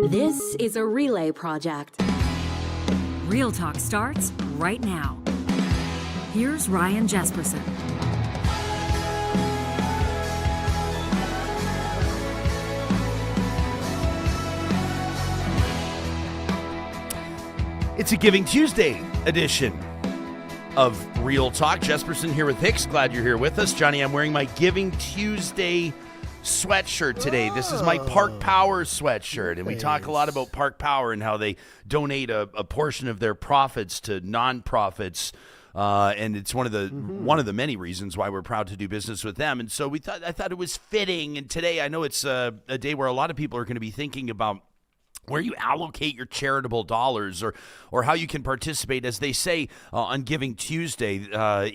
This is a relay project. Real Talk starts right now. Here's Ryan Jesperson. It's a Giving Tuesday edition of Real Talk. Jesperson here with Hicks. Glad you're here with us. Johnny, I'm wearing my Giving Tuesday sweatshirt today. This is my Park Power sweatshirt, and we talk a lot about Park Power and how they donate a portion of their profits to nonprofits. And it's one of the many reasons why we're proud to do business with them. And so I thought it was fitting. And today, I know it's a day where a lot of people are going to be thinking about where you allocate your charitable dollars or how you can participate, as they say on Giving Tuesday,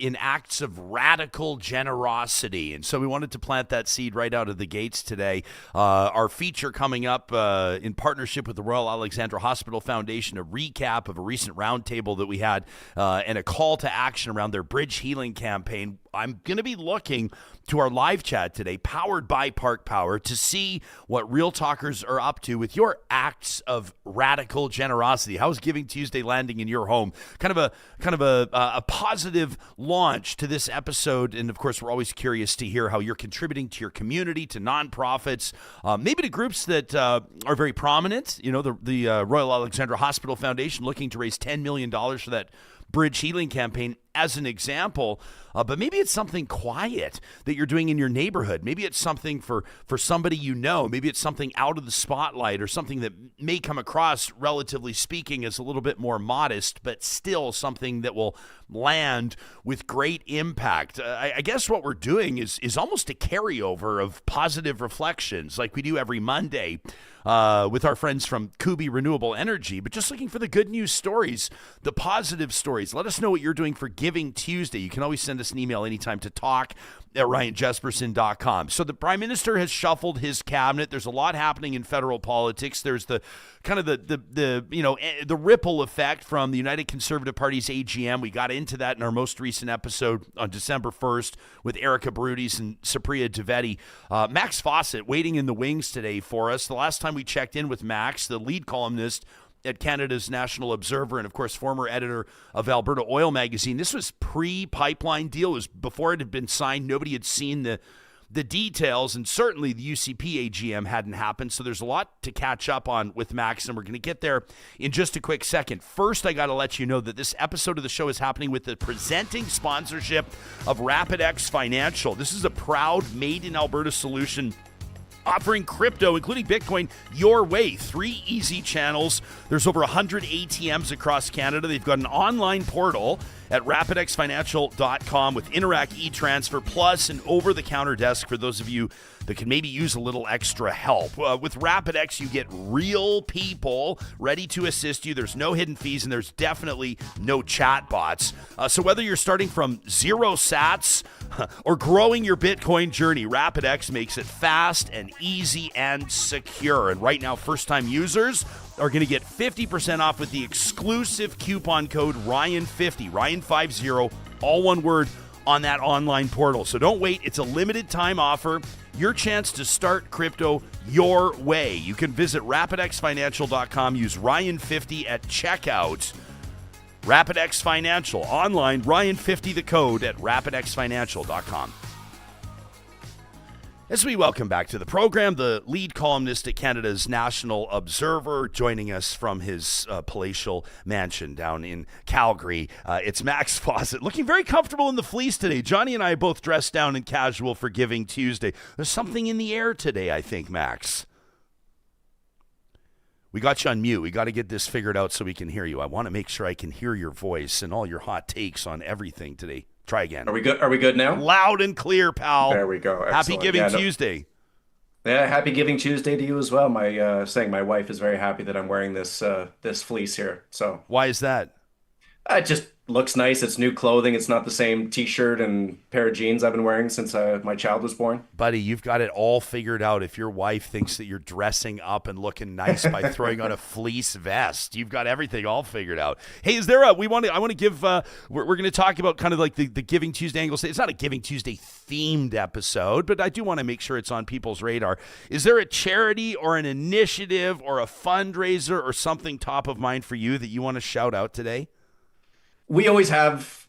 in acts of radical generosity. And so we wanted to plant that seed right out of the gates today. Our feature coming up in partnership with the Royal Alexandra Hospital Foundation, a recap of a recent roundtable that we had and a call to action around their Bridge Healing campaign. I'm going to be looking to our live chat today, powered by Park Power, to see what Real Talkers are up to with your acts of radical generosity. How's Giving Tuesday landing in your home? Kind of a positive launch to this episode, and of course, we're always curious to hear how you're contributing to your community, to nonprofits, maybe to groups that are very prominent. You know, the Royal Alexandra Hospital Foundation looking to raise $10 million for that Bridge Healing campaign as an example, but maybe it's something quiet that you're doing in your neighborhood. Maybe it's something for somebody you know. Maybe it's something out of the spotlight or something that may come across, relatively speaking, as a little bit more modest, but still something that will land with great impact. I guess what we're doing is almost a carryover of positive reflections like we do every Monday with our friends from Kuby Renewable Energy, but just looking for the good news stories, the positive stories. Let us know what you're doing for Giving Tuesday. You can always send us an email anytime to talk@ryanjesperson.com. So the Prime Minister has shuffled his cabinet. There's a lot happening in federal politics. There's the kind of the ripple effect from the United Conservative Party's AGM. We got into that in our most recent episode on December 1st with Erica Barudis and Supriya Dwivedi. Max Fawcett waiting in the wings today for us. The last time we checked in with Max, the lead columnist at Canada's National Observer and, of course, former editor of Alberta Oil Magazine. This was pre-pipeline deal. It was before it had been signed. Nobody had seen the details, and certainly the UCP AGM hadn't happened, so there's a lot to catch up on with Max, and we're going to get there in just a quick second. First, I got to let you know that this episode of the show is happening with the presenting sponsorship of RapidX Financial. This is a proud made-in-Alberta solution offering crypto, including Bitcoin, your way. 3 easy channels. There's over 100 ATMs across Canada. They've got an online portal at rapidxfinancial.com with Interac e-transfer, plus an over-the-counter desk for those of you that can maybe use a little extra help. With RapidX, you get real people ready to assist you. There's no hidden fees, and there's definitely no chat bots. So whether you're starting from 0 sats or growing your Bitcoin journey, RapidX makes it fast and easy and secure. And right now, first-time users are going to get 50% off with the exclusive coupon code RYAN50, RYAN50, all one word, on that online portal. So don't wait. It's a limited time offer. Your chance to start crypto your way. You can visit rapidxfinancial.com. Use RYAN50 at checkout. RapidX Financial. Online, RYAN50 the code at rapidxfinancial.com. As we welcome back to the program, the lead columnist at Canada's National Observer, joining us from his palatial mansion down in Calgary. It's Max Fawcett, looking very comfortable in the fleece today. Johnny and I both dressed down in casual for Giving Tuesday. There's something in the air today, I think, Max. We got you on mute. We got to get this figured out so we can hear you. I want to make sure I can hear your voice and all your hot takes on everything today. Try again. Are we good? Are we good now? Loud and clear, pal. There we go. Excellent. Happy Giving Tuesday. Yeah, happy Giving Tuesday to you as well. My wife is very happy that I'm wearing this fleece here. So why is that? Just looks nice. It's new clothing. It's not the same T-shirt and pair of jeans I've been wearing since my child was born. Buddy, you've got it all figured out. If your wife thinks that you're dressing up and looking nice by throwing on a fleece vest, you've got everything all figured out. Hey, is there I want to give, we're going to talk about kind of like the Giving Tuesday angle. It's not a Giving Tuesday themed episode, but I do want to make sure it's on people's radar. Is there a charity or an initiative or a fundraiser or something top of mind for you that you want to shout out today? We always have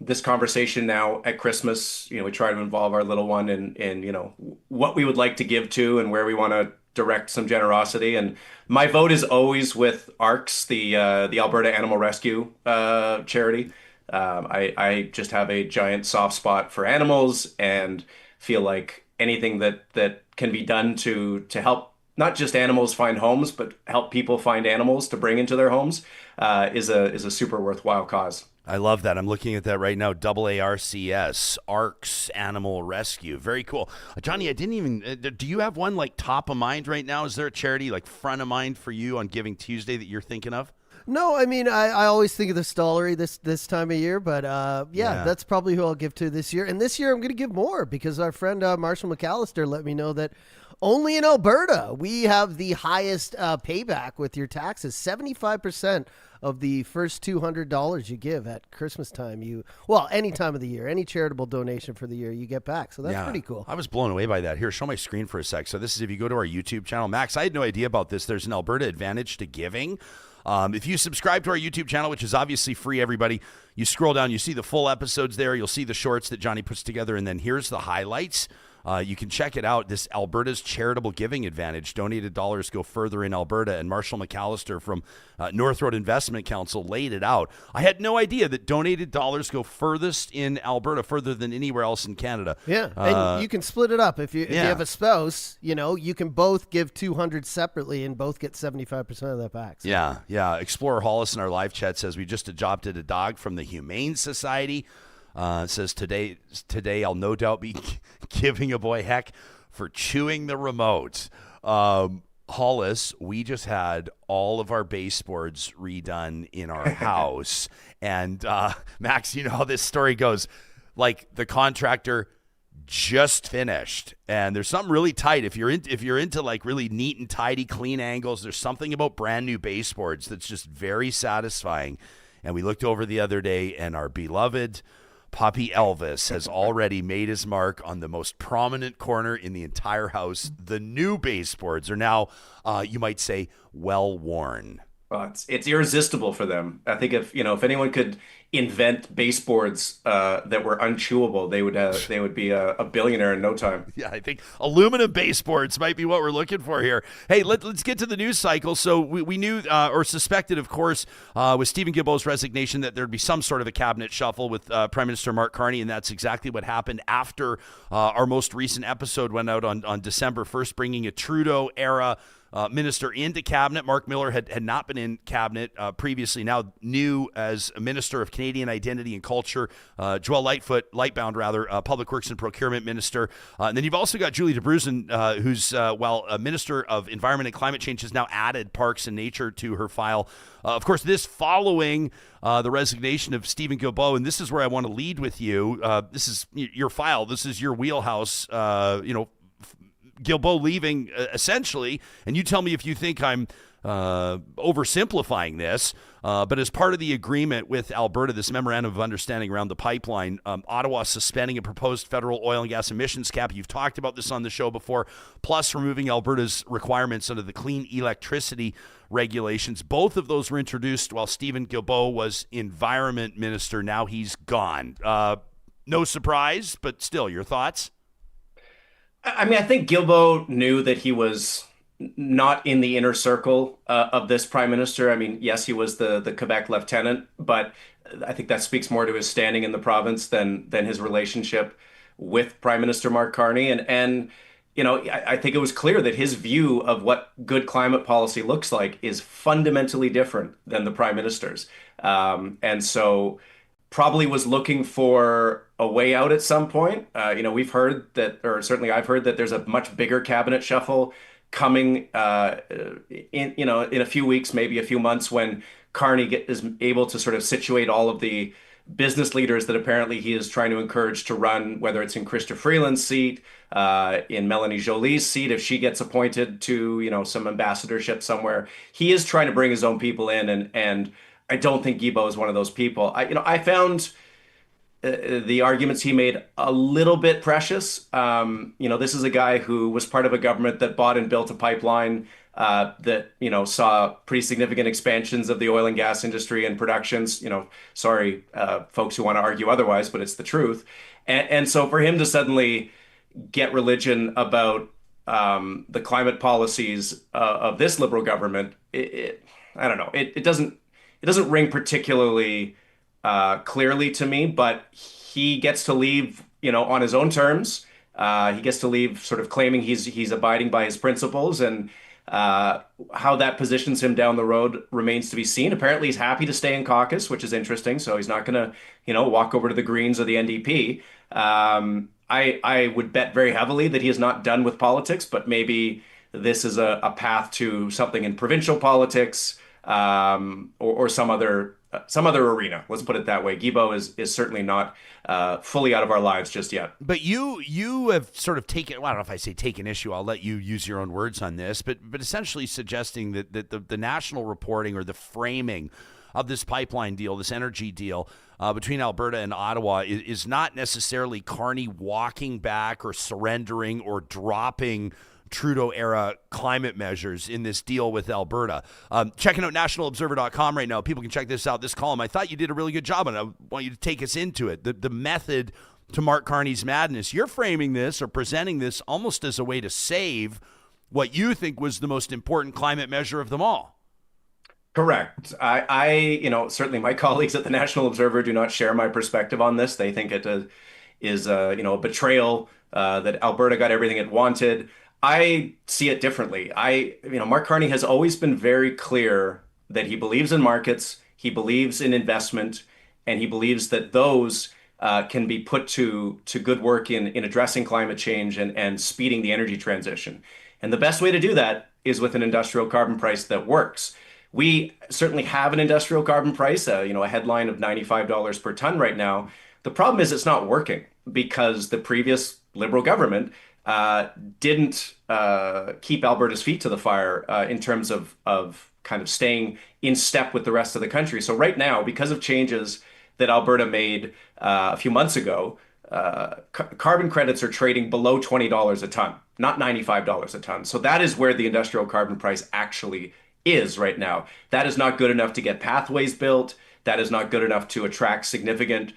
this conversation now at Christmas. We try to involve our little one in what we would like to give to and where we want to direct some generosity. And my vote is always with ARCS, the Alberta Animal Rescue charity. I just have a giant soft spot for animals and feel like anything that can be done to help not just animals find homes, but help people find animals to bring into their homes is a super worthwhile cause. I love that. I'm looking at that right now. AARCS, ARCS Animal Rescue. Very cool. Johnny, I didn't even, do you have one like top of mind right now? Is there a charity like front of mind for you on Giving Tuesday that you're thinking of? No, I mean, I always think of the Stollery this time of year, but yeah, that's probably who I'll give to this year. And this year I'm going to give more because our friend Marshall McAllister let me know that only in Alberta we have the highest payback with your taxes. 75% of the first $200 you give at Christmas time, any time of the year, any charitable donation for the year you get back. So that's pretty cool. I was blown away by that. Here, show my screen for a sec. So this is if you go to our YouTube channel. Max, I had no idea about this. There's an Alberta Advantage to giving. If you subscribe to our YouTube channel, which is obviously free, everybody, you scroll down, you see the full episodes there. You'll see the shorts that Johnny puts together, and then here's the highlights. You can check it out. This Alberta's Charitable Giving Advantage. Donated dollars go further in Alberta. And Marshall McAllister from North Road Investment Council laid it out. I had no idea that donated dollars go furthest in Alberta, further than anywhere else in Canada. Yeah, and you can split it up. If you have a spouse, you can both give $200 separately and both get 75% of that back. So. Yeah. Explorer Hollis in our live chat says, we just adopted a dog from the Humane Society. Says today I'll no doubt be giving a boy heck for chewing the remote. Hollis, we just had all of our baseboards redone in our house. And Max, you know how this story goes. Like the contractor just finished, and there's something really tight. If you're into like really neat and tidy, clean angles, there's something about brand new baseboards that's just very satisfying. And we looked over the other day, and our beloved Puppy Elvis has already made his mark on the most prominent corner in the entire house. The new baseboards are now, you might say, well worn. Well, it's irresistible for them. I think if anyone could invent baseboards that were unchewable, they would be a billionaire in no time. Yeah, I think aluminum baseboards might be what we're looking for here. Hey, let's get to the news cycle. So we knew or suspected, of course, with Stephen Guilbeault's resignation that there'd be some sort of a cabinet shuffle with Prime Minister Mark Carney, and that's exactly what happened after our most recent episode went out on December 1st, bringing a Trudeau-era minister into cabinet. Mark Miller had not been in cabinet previously, now new as a minister of Canadian identity and culture. Joelle Lightbound, public works and procurement minister. And then you've also got Julie DeBruzen, who's, a minister of environment and climate change, has now added parks and nature to her file. Of course, this following the resignation of Stephen Guilbeault, and this is where I want to lead with you. This is your file. This is your wheelhouse, Guilbeault leaving, essentially, and you tell me if you think I'm oversimplifying this, but as part of the agreement with Alberta, this memorandum of understanding around the pipeline, Ottawa suspending a proposed federal oil and gas emissions cap. You've talked about this on the show before, plus removing Alberta's requirements under the clean electricity regulations. Both of those were introduced while Stephen Guilbeault was environment minister. Now he's gone. No surprise, but still, your thoughts? I mean, I think Guilbeault knew that he was not in the inner circle of this prime minister. I mean, yes, he was the Quebec lieutenant, but I think that speaks more to his standing in the province than his relationship with Prime Minister Mark Carney. And I think it was clear that his view of what good climate policy looks like is fundamentally different than the prime minister's. And so probably was looking for a way out at some point. We've heard that, or certainly I've heard that there's a much bigger cabinet shuffle coming in a few weeks, maybe a few months, when Carney is able to sort of situate all of the business leaders that apparently he is trying to encourage to run, whether it's in Chrystia Freeland's seat, in Melanie Joly's seat, if she gets appointed to, some ambassadorship somewhere. He is trying to bring his own people in, and I don't think Guilbeault is one of those people. I found the arguments he made a little bit precious. This is a guy who was part of a government that bought and built a pipeline that saw pretty significant expansions of the oil and gas industry and productions. Sorry, folks who want to argue otherwise, but it's the truth. And so for him to suddenly get religion about the climate policies of this Liberal government, I don't know. It doesn't ring particularly clearly to me, but he gets to leave, on his own terms. He gets to leave sort of claiming he's abiding by his principles, and how that positions him down the road remains to be seen. Apparently, he's happy to stay in caucus, which is interesting. So he's not going to, walk over to the Greens or the NDP. I would bet very heavily that he is not done with politics, but maybe this is a path to something in provincial politics, or some other arena. Let's put it that way. Guilbeault is certainly not fully out of our lives just yet. But you have sort of taken, well, I don't know if I say taken issue, I'll let you use your own words on this, but essentially suggesting that the national reporting or the framing of this pipeline deal, this energy deal between Alberta and Ottawa is not necessarily Carney walking back or surrendering or dropping Trudeau-era climate measures in this deal with Alberta. Checking out nationalobserver.com right now. People can check this out, this column. I thought you did a really good job, and I want you to take us into it. The method to Mark Carney's madness. You're framing this or presenting this almost as a way to save what you think was the most important climate measure of them all. Correct. I certainly my colleagues at the National Observer do not share my perspective on this. They think it is a betrayal, that Alberta got everything it wanted. I see it differently. Mark Carney has always been very clear that he believes in markets, he believes in investment, and he believes that those can be put to good work in addressing climate change and speeding the energy transition. And the best way to do that is with an industrial carbon price that works. We certainly have an industrial carbon price, a headline of $95 per ton right now. The problem is it's not working because the previous Liberal government didn't keep Alberta's feet to the fire in terms of kind of staying in step with the rest of the country. So right now, because of changes that Alberta made a few months ago, carbon credits are trading below $20 a ton, not $95 a ton. So that is where the industrial carbon price actually is right now. That is not good enough to get pathways built. That is not good enough to attract significant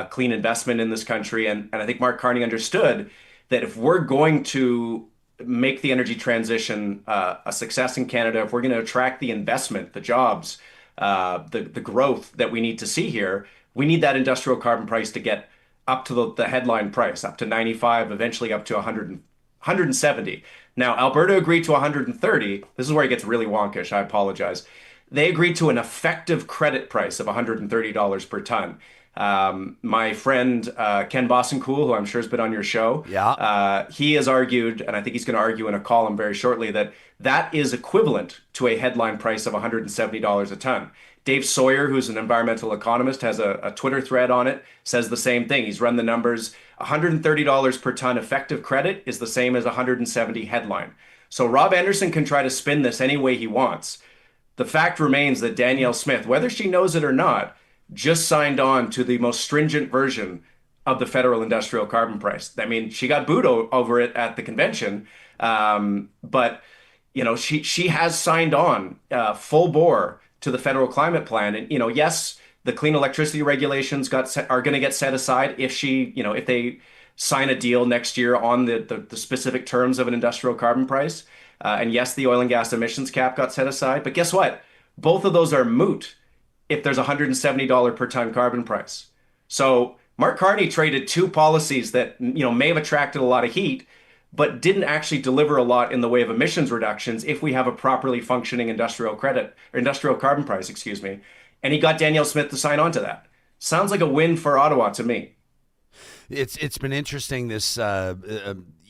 clean investment in this country. And I think Mark Carney understood that if we're going to make the energy transition a success in Canada, if we're going to attract the investment, the jobs, the growth that we need to see here, we need that industrial carbon price to get up to the headline price, up to 95, eventually up to 170. Now, Alberta agreed to 130. This is where it gets really wonkish. I apologize. They agreed to an effective credit price of $130 per ton. My friend Ken Bossencool, who I'm sure has been on your show, he has argued, and I think he's going to argue in a column very shortly, that is equivalent to a headline price of $170 a ton. Dave Sawyer, who's an environmental economist, has a Twitter thread on it, says the same thing. He's run the numbers. $130 per ton effective credit is the same as 170 headline. So Rob Anderson can try to spin this any way he wants. The fact remains that Danielle Smith, whether she knows it or not, just signed on to the most stringent version of the federal industrial carbon price. I mean, she got booed over it at the convention, but she has signed on full bore to the federal climate plan. And yes, the clean electricity regulations are going to get set aside if they sign a deal next year on the specific terms of an industrial carbon price. And yes, the oil and gas emissions cap got set aside. But guess what? Both of those are moot if there's a $170 per ton carbon price. So Mark Carney traded two policies that may have attracted a lot of heat, but didn't actually deliver a lot in the way of emissions reductions if we have a properly functioning industrial carbon price, excuse me. And he got Danielle Smith to sign on to that. Sounds like a win for Ottawa to me. It's been interesting, this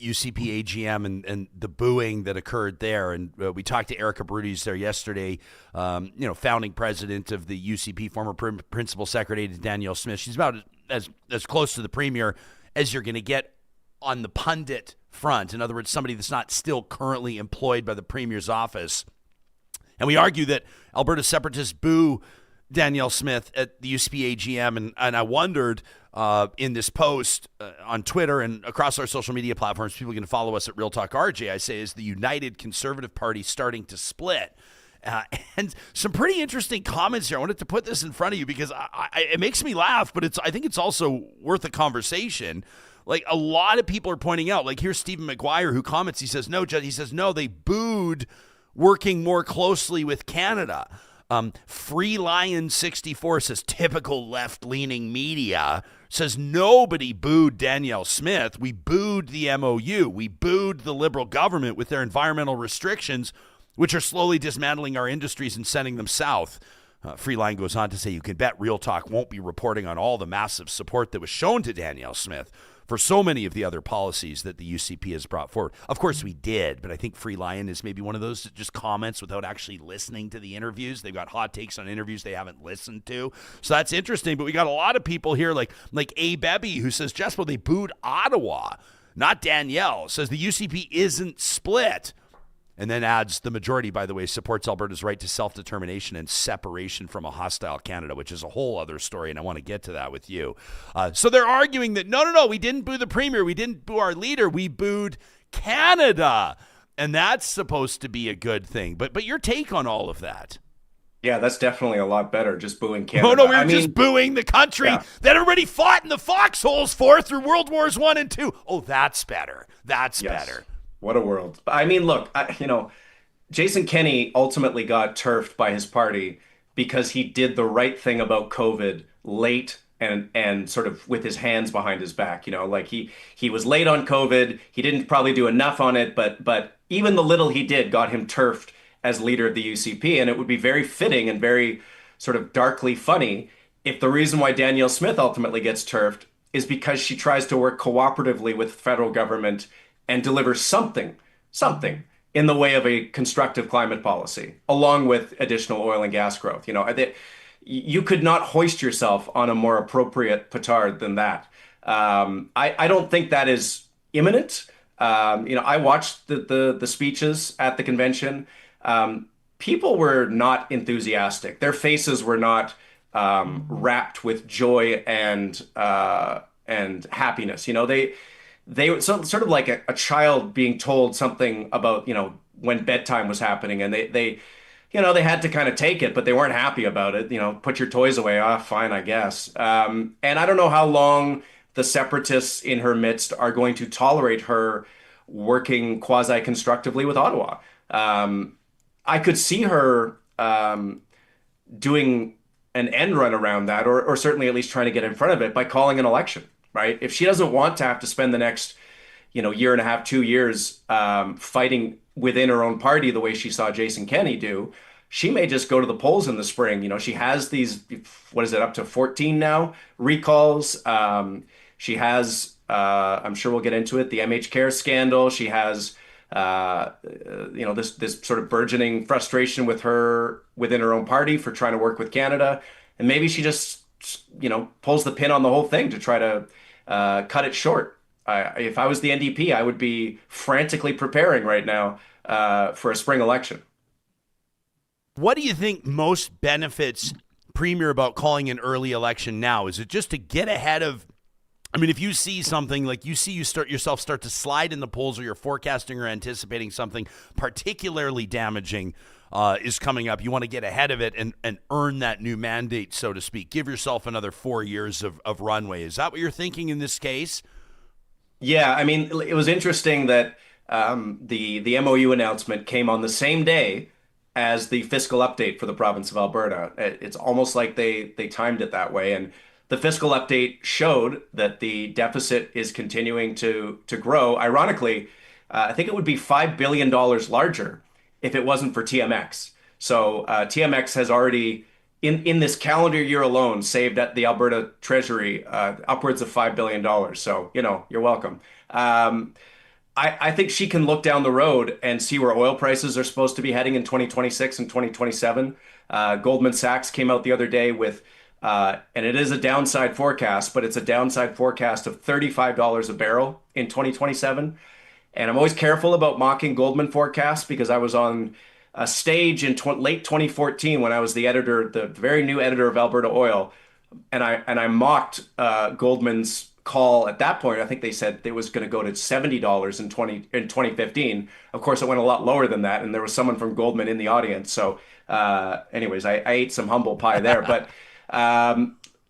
UCP AGM and the booing that occurred there. And we talked to Erica Brutis there yesterday, founding president of the UCP, former principal secretary to Danielle Smith. She's about as close to the premier as you're going to get on the pundit front. In other words, somebody that's not still currently employed by the premier's office. And we argue that Alberta separatists boo Danielle Smith at the UCP AGM. And I wondered in this post on Twitter and across our social media platforms, people can follow us at Real Talk RJ, I say, is the United Conservative Party starting to split? And some pretty interesting comments here. I wanted to put this in front of you because it makes me laugh, but I think it's also worth a conversation. Like, a lot of people are pointing out, like, here's Stephen McGuire who comments. He says, no, they booed working more closely with Canada. Free Lion 64 says typical left-leaning media, says nobody booed Danielle Smith. We booed the MOU. We booed the Liberal government with their environmental restrictions, which are slowly dismantling our industries and sending them south. Free Lion goes on to say you can bet Real Talk won't be reporting on all the massive support that was shown to Danielle Smith for so many of the other policies that the UCP has brought forward. Of course we did, but I think Free Lion is maybe one of those that just comments without actually listening to the interviews. They've got hot takes on interviews they haven't listened to. So that's interesting, but we got a lot of people here like A. Bebby who says, Jespo, they booed Ottawa, not Danielle. Says the UCP isn't split. And then adds, the majority, by the way, supports Alberta's right to self-determination and separation from a hostile Canada, which is a whole other story, and I want to get to that with you. So they're arguing that, no, we didn't boo the premier, we didn't boo our leader, we booed Canada. And that's supposed to be a good thing. But your take on all of that? Yeah, that's definitely a lot better, just booing Canada. No, we were just booing the country that everybody fought in the foxholes for through World Wars I and II. Oh, that's better. That's better. What a world. I mean, look, Jason Kenney ultimately got turfed by his party because he did the right thing about COVID late and sort of with his hands behind his back. Like he was late on COVID. He didn't probably do enough on it, but even the little he did got him turfed as leader of the UCP. And it would be very fitting and very sort of darkly funny if the reason why Danielle Smith ultimately gets turfed is because she tries to work cooperatively with the federal government and deliver something in the way of a constructive climate policy, along with additional oil and gas growth. You could not hoist yourself on a more appropriate petard than that. I don't think that is imminent. I watched the speeches at the convention. People were not enthusiastic. Their faces were not wrapped with joy and happiness. They were sort of like a child being told something about, when bedtime was happening, and they had to kind of take it, but they weren't happy about it. Put your toys away. Fine, I guess. And I don't know how long the separatists in her midst are going to tolerate her working quasi-constructively with Ottawa. I could see her doing an end run around that, or certainly at least trying to get in front of it by calling an election. Right? If she doesn't want to have to spend the next, year and a half, 2 years fighting within her own party the way she saw Jason Kenney do, she may just go to the polls in the spring. She has these, up to 14 now, recalls. She has, I'm sure we'll get into it, the MHCare scandal. She has, this sort of burgeoning frustration within her own party for trying to work with Canada. And maybe she just, pulls the pin on the whole thing to try to cut it short. If I was the NDP, I would be frantically preparing right now for a spring election. What do you think most benefits Premier about calling an early election now? Is it just to get ahead of, if you see something like you start to slide in the polls, or you're forecasting or anticipating something particularly damaging is coming up, you want to get ahead of it and earn that new mandate, so to speak. Give yourself another 4 years of runway. Is that what you're thinking in this case? Yeah, it was interesting that the MOU announcement came on the same day as the fiscal update for the province of Alberta. It's almost like they timed it that way. And the fiscal update showed that the deficit is continuing to grow. Ironically, I think it would be $5 billion larger if it wasn't for TMX. So TMX has already, in this calendar year alone, saved at the Alberta Treasury upwards of $5 billion. So, you're welcome. I think she can look down the road and see where oil prices are supposed to be heading in 2026 and 2027. Goldman Sachs came out the other day with, and it is a downside forecast, but it's a downside forecast of $35 a barrel in 2027. And I'm always careful about mocking Goldman forecasts because I was on a stage in late 2014 when I was the editor, the very new editor of Alberta Oil, and I mocked Goldman's call at that point. I think they said it was going to go to $70 in 2015. Of course, it went a lot lower than that, and there was someone from Goldman in the audience. So, anyways, I ate some humble pie there. But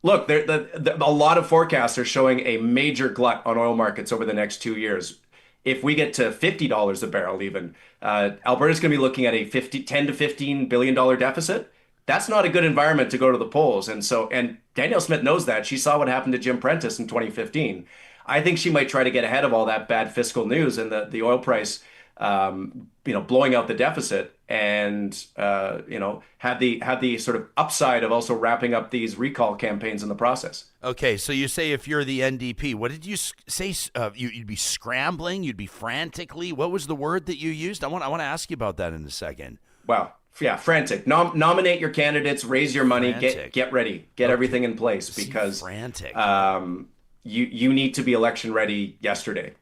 look, a lot of forecasts are showing a major glut on oil markets over the next 2 years. If we get to $50 a barrel, even Alberta's going to be looking at a $10 to $15 billion deficit. That's not a good environment to go to the polls. And Danielle Smith knows that. She saw what happened to Jim Prentice in 2015. I think she might try to get ahead of all that bad fiscal news and the oil price, blowing out the deficit, and have the sort of upside of also wrapping up these recall campaigns in the process. Okay, so you say if you're the NDP, what did you say? You'd be scrambling, you'd be frantically. What was the word that you used? I want to ask you about that in a second. Wow. Yeah, frantic. Nominate your candidates, raise your money, get ready, get everything in place, because frantic. You need to be election ready yesterday.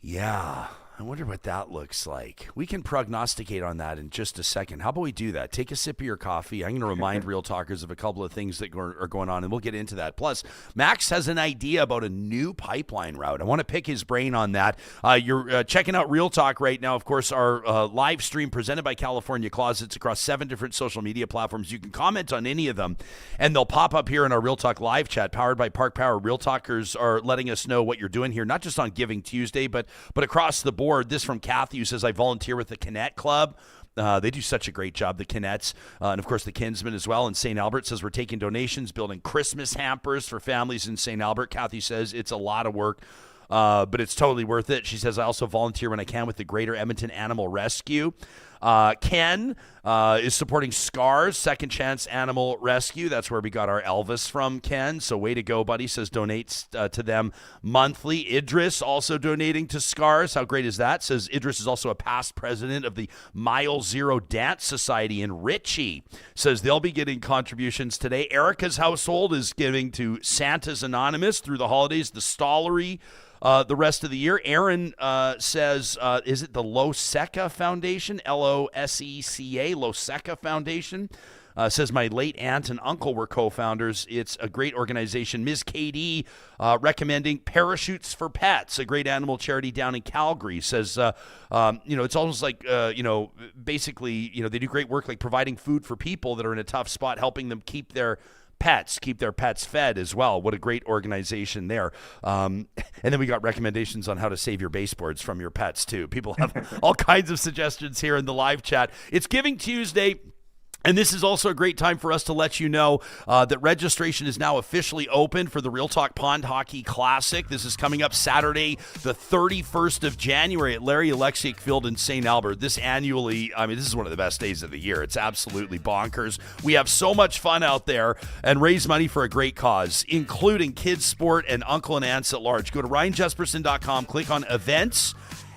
Yeah, I wonder what that looks like. We can prognosticate on that in just a second. How about we do that? Take a sip of your coffee. I'm going to remind Real Talkers of a couple of things that are going on, and we'll get into that. Plus, Max has an idea about a new pipeline route. I want to pick his brain on that. You're checking out Real Talk right now. Of course, our live stream presented by California Closets across 7 different social media platforms. You can comment on any of them, and they'll pop up here in our Real Talk live chat powered by Park Power. Real Talkers are letting us know what you're doing here, not just on Giving Tuesday, but across the board. This from Kathy, who says, I volunteer with the Kinet Club. They do such a great job, the Kinets, and of course the Kinsmen as well. And St. Albert says, we're taking donations, building Christmas hampers for families in St. Albert. Kathy says it's a lot of work, but it's totally worth it. She says, I also volunteer when I can with the Greater Edmonton Animal Rescue. Ken is supporting SCARS, Second Chance Animal Rescue. That's where we got our Elvis from, Ken. So way to go, buddy. Says donates to them monthly. Idris also donating to SCARS. How great is that? Says Idris is also a past president of the Mile Zero Dance Society in Ritchie. Says they'll be getting contributions today. Erica's household is giving to Santa's Anonymous through the holidays, the Stollery, the rest of the year. Aaron says, is it the Loseca Foundation? L-O-S-E-C-A, Loseca Foundation. Says my late aunt and uncle were co-founders. It's a great organization. Ms. KD recommending Parachutes for Pets, a great animal charity down in Calgary. Says, it's almost like, basically, they do great work like providing food for people that are in a tough spot, helping them keep their pets fed as well. What a great organization there. And then we got recommendations on how to save your baseboards from your pets too. People have all kinds of suggestions here in the live chat. It's Giving Tuesday. And this is also a great time for us to let you know that registration is now officially open for the Real Talk Pond Hockey Classic. This is coming up Saturday, the 31st of January at Larry Olexiuk Field in St. Albert. This is one of the best days of the year. It's absolutely bonkers. We have so much fun out there and raise money for a great cause, including kids sport and uncle and aunts at large. Go to ryanjesperson.com, click on events,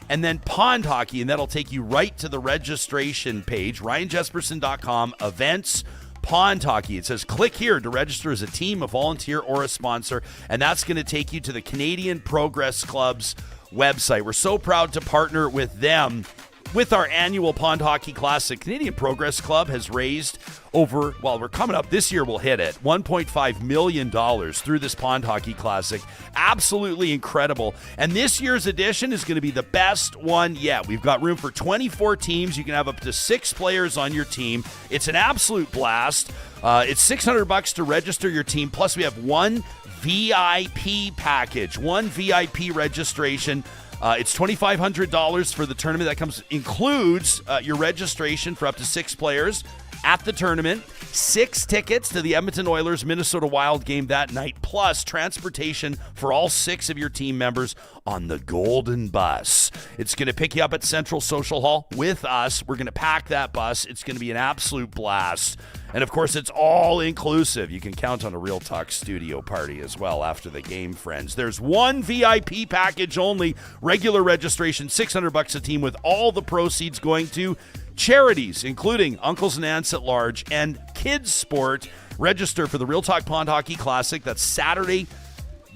and then pond hockey, and that'll take you right to the registration page, ryanjesperson.com, events, pond hockey. It says click here to register as a team, a volunteer, or a sponsor, and that's going to take you to the Canadian Progress Club's website. We're so proud to partner with them with our annual Pond Hockey Classic. Canadian Progress Club has raised we're coming up this year, we'll hit it, $1.5 million through this Pond Hockey Classic. Absolutely incredible. And this year's edition is going to be the best one yet. We've got room for 24 teams. You can have up to 6 players on your team. It's an absolute blast. It's $600 to register your team. Plus, we have one VIP package, one VIP registration. It's $2,500 for the tournament. That includes your registration for up to 6 players at the tournament, 6 tickets to the Edmonton Oilers Minnesota Wild game that night, plus transportation for all 6 of your team members on the Golden Bus. It's going to pick you up at Central Social Hall with us. We're going to pack that bus. It's going to be an absolute blast. And, of course, it's all inclusive. You can count on a Real Talk studio party as well after the game, friends. There's one VIP package only. Regular registration, $600 a team, with all the proceeds going to charities, including Uncles and Aunts at Large and Kids Sport. Register for the Real Talk Pond Hockey Classic. That's Saturday,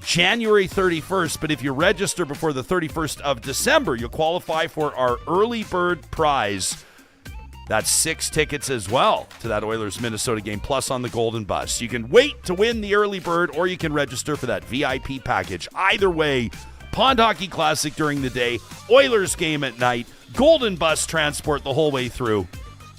January 31st. But if you register before the 31st of December, you'll qualify for our early bird prize. That's 6 tickets as well to that Oilers-Minnesota game, plus on the Golden Bus. You can wait to win the early bird, or you can register for that VIP package. Either way, Pond Hockey Classic during the day, Oilers game at night, Golden Bus transport the whole way through.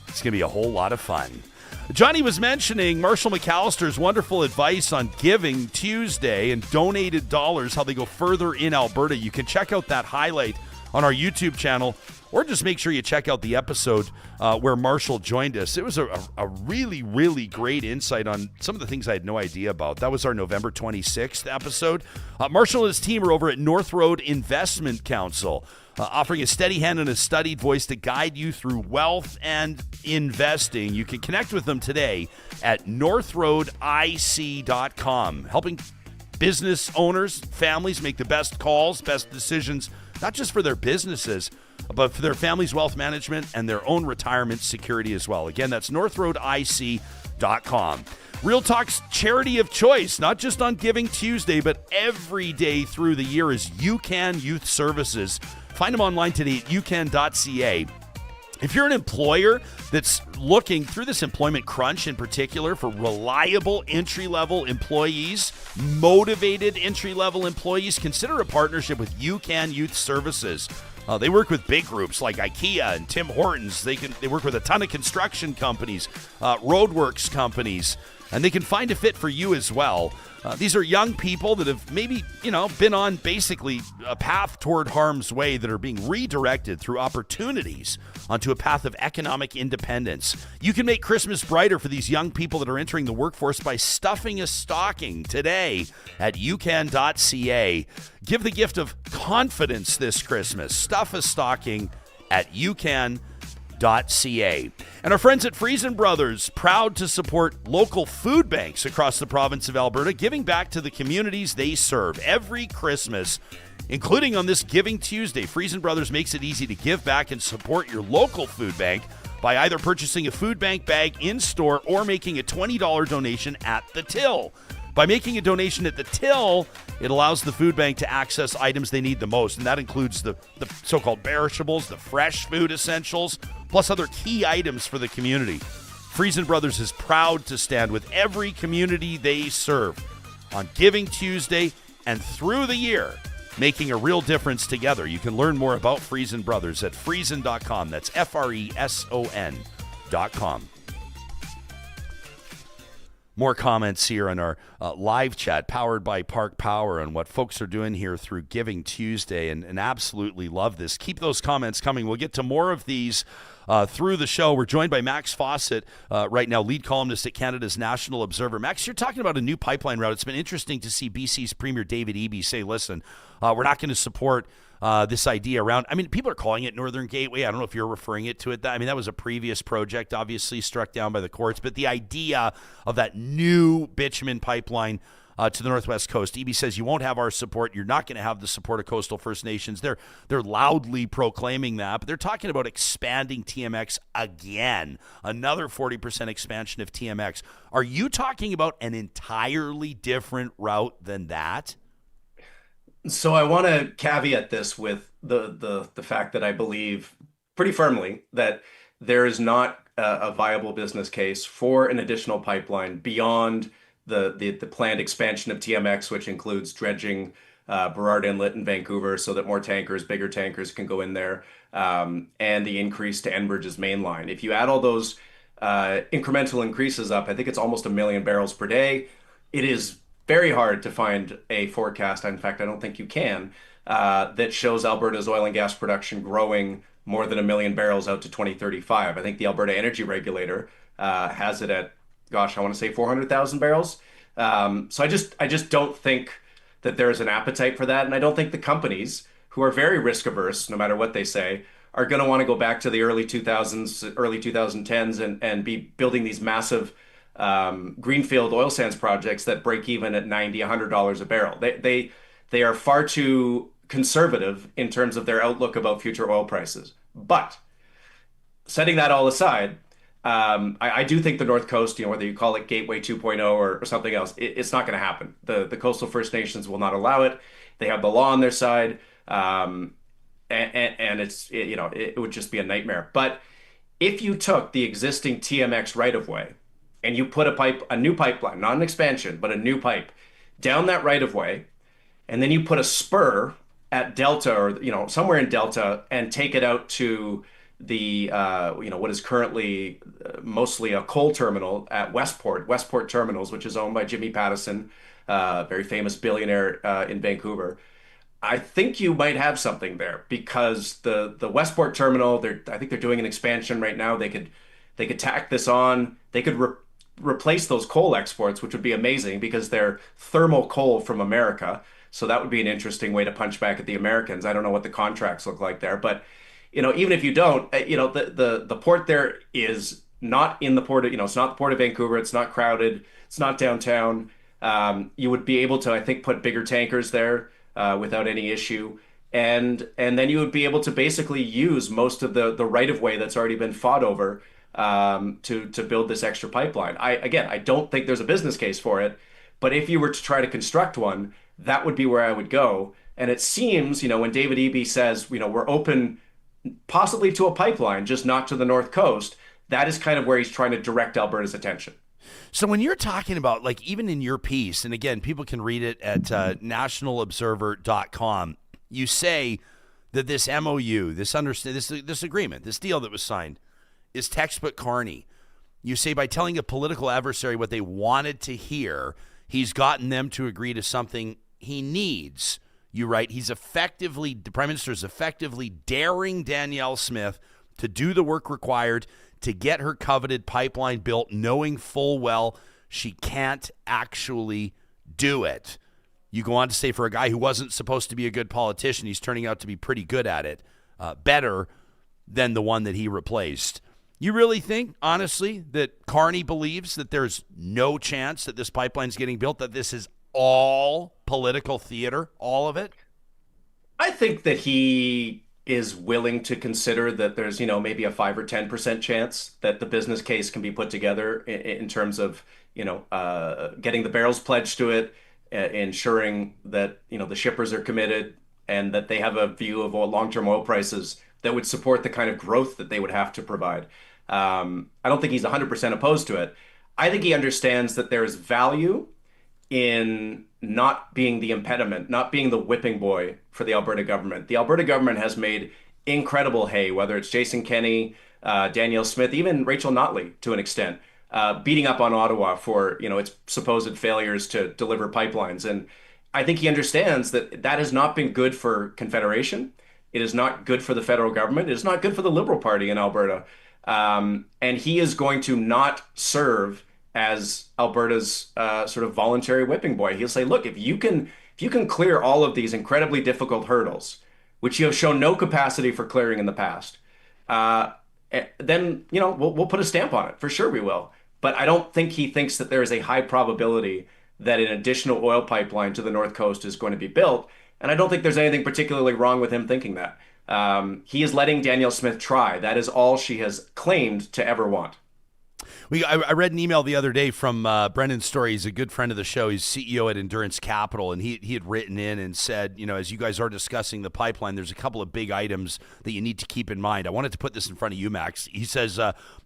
It's going to be a whole lot of fun. Johnny was mentioning Marshall McAllister's wonderful advice on Giving Tuesday and donated dollars, how they go further in Alberta. You can check out that highlight on our YouTube channel, or just make sure you check out the episode where Marshall joined us. It was a really, really great insight on some of the things I had no idea about. That was our November 26th episode. Marshall and his team are over at North Road Investment Council, offering a steady hand and a studied voice to guide you through wealth and investing. You can connect with them today at northroadic.com, helping business owners, families make the best calls, best decisions, not just for their businesses, but for their family's wealth management and their own retirement security as well. Again, that's northroadic.com. Real Talk's charity of choice, not just on Giving Tuesday, but every day through the year, is UCAN Youth Services. Find them online today at ucan.ca. If you're an employer that's looking through this employment crunch in particular for reliable entry-level employees, motivated entry-level employees, consider a partnership with UCAN Youth Services. They work with big groups like IKEA and Tim Hortons. They work with a ton of construction companies, roadworks companies, and they can find a fit for you as well. These are young people that have maybe, been on basically a path toward harm's way, that are being redirected through opportunities onto a path of economic independence. You can make Christmas brighter for these young people that are entering the workforce by stuffing a stocking today at ucan.ca. Give the gift of confidence this Christmas. Stuff a stocking at ucan.ca. And our friends at Friesen Brothers, proud to support local food banks across the province of Alberta, giving back to the communities they serve every Christmas, including on this Giving Tuesday. Friesen Brothers makes it easy to give back and support your local food bank by either purchasing a food bank bag in store or making a $20 donation at the till. By making a donation at the till, it allows the food bank to access items they need the most, and that includes the so-called perishables, the fresh food essentials, plus other key items for the community. Friesen Brothers is proud to stand with every community they serve on Giving Tuesday and through the year, making a real difference together. You can learn more about Friesen Brothers at friesen.com. That's FRESON.com. More comments here on our live chat, powered by Park Power, and what folks are doing here through Giving Tuesday, and absolutely love this. Keep those comments coming. We'll get to more of these through the show. We're joined by Max Fawcett right now, lead columnist at Canada's National Observer. Max, you're talking about a new pipeline route. It's been interesting to see BC's Premier David Eby say, listen, we're not going to support this idea around, people are calling it Northern Gateway. I don't know if you're referring it to it. That was a previous project, obviously struck down by the courts, but the idea of that new bitumen pipeline to the Northwest Coast. Eby says, you won't have our support. You're not going to have the support of coastal First Nations. They're loudly proclaiming that, but they're talking about expanding TMX again, another 40% expansion of TMX. Are you talking about an entirely different route than that? So I want to caveat this with the fact that I believe pretty firmly that there is not a viable business case for an additional pipeline beyond the planned expansion of TMX, which includes dredging Burrard Inlet in Vancouver so that more tankers, bigger tankers can go in there, and the increase to Enbridge's main line. If you add all those incremental increases up, I think it's almost 1 million barrels per day. It is very hard to find a forecast, in fact, I don't think you can, that shows Alberta's oil and gas production growing more than 1 million barrels out to 2035. I think the Alberta Energy Regulator has it at, I want to say 400,000 barrels. So I just don't think that there is an appetite for that. And I don't think the companies, who are very risk averse, no matter what they say, are going to want to go back to the early 2000s, early 2010s and be building these massive greenfield oil sands projects that break even at $90, $100 a barrel. They are far too conservative in terms of their outlook about future oil prices. But setting that all aside, I do think the North Coast, whether you call it Gateway 2.0 or something else, it's not going to happen. The coastal First Nations will not allow it. They have the law on their side, and it would just be a nightmare. But if you took the existing TMX right-of-way and you put a new pipeline, not an expansion, but a new pipe down that right-of-way, and then you put a spur at Delta or somewhere in Delta and take it out to the what is currently mostly a coal terminal at Westport Terminals, which is owned by Jimmy Pattison, very famous billionaire in Vancouver. I think you might have something there, because the Westport Terminal, I think they're doing an expansion right now. They could tack this on. They could replace those coal exports, which would be amazing because they're thermal coal from America. So that would be an interesting way to punch back at the Americans. I don't know what the contracts look like there, but even if you don't, the port there is not in the port of, it's not the port of Vancouver. It's not crowded. It's not downtown. You would be able to, I think, put bigger tankers there without any issue. And then you would be able to basically use most of the right of way that's already been fought over to build this extra pipeline. I don't think there's a business case for it, but if you were to try to construct one, that would be where I would go. And it seems, when David Eby says, we're open possibly to a pipeline, just not to the North Coast, that is kind of where he's trying to direct Alberta's attention. So when you're talking about, like, even in your piece, and again, people can read it at nationalobserver.com, you say that this MOU, this agreement, this deal that was signed, is textbook Carney. You say by telling a political adversary what they wanted to hear, he's gotten them to agree to something he needs. You write, the Prime Minister is effectively daring Danielle Smith to do the work required to get her coveted pipeline built, knowing full well she can't actually do it. You go on to say, for a guy who wasn't supposed to be a good politician, he's turning out to be pretty good at it, better than the one that he replaced. You really think, honestly, that Carney believes that there's no chance that this pipeline's getting built, that this is all political theater, all of it? I think that he is willing to consider that there's, maybe a 5 or 10% chance that the business case can be put together in terms of, getting the barrels pledged to it, ensuring that, the shippers are committed and that they have a view of long-term oil prices that would support the kind of growth that they would have to provide. I don't think he's 100% opposed to it. I think he understands that there is value in not being the impediment, not being the whipping boy for the Alberta government. The Alberta government has made incredible hay, whether it's Jason Kenney, Danielle Smith, even Rachel Notley to an extent, beating up on Ottawa for its supposed failures to deliver pipelines. And I think he understands that that has not been good for Confederation. It is not good for the federal government. It is not good for the Liberal Party in Alberta. And he is going to not serve as Alberta's sort of voluntary whipping boy. He'll say, look, if you can clear all of these incredibly difficult hurdles, which you have shown no capacity for clearing in the past, then we'll put a stamp on it. For sure we will. But I don't think he thinks that there is a high probability that an additional oil pipeline to the North Coast is going to be built. And I don't think there's anything particularly wrong with him thinking that. He is letting Danielle Smith try. That is all she has claimed to ever want. I read an email the other day from Brendan Story. He's a good friend of the show. He's CEO at Endurance Capital, and he had written in and said, as you guys are discussing the pipeline, there's a couple of big items that you need to keep in mind. I wanted to put this in front of you, Max. He says,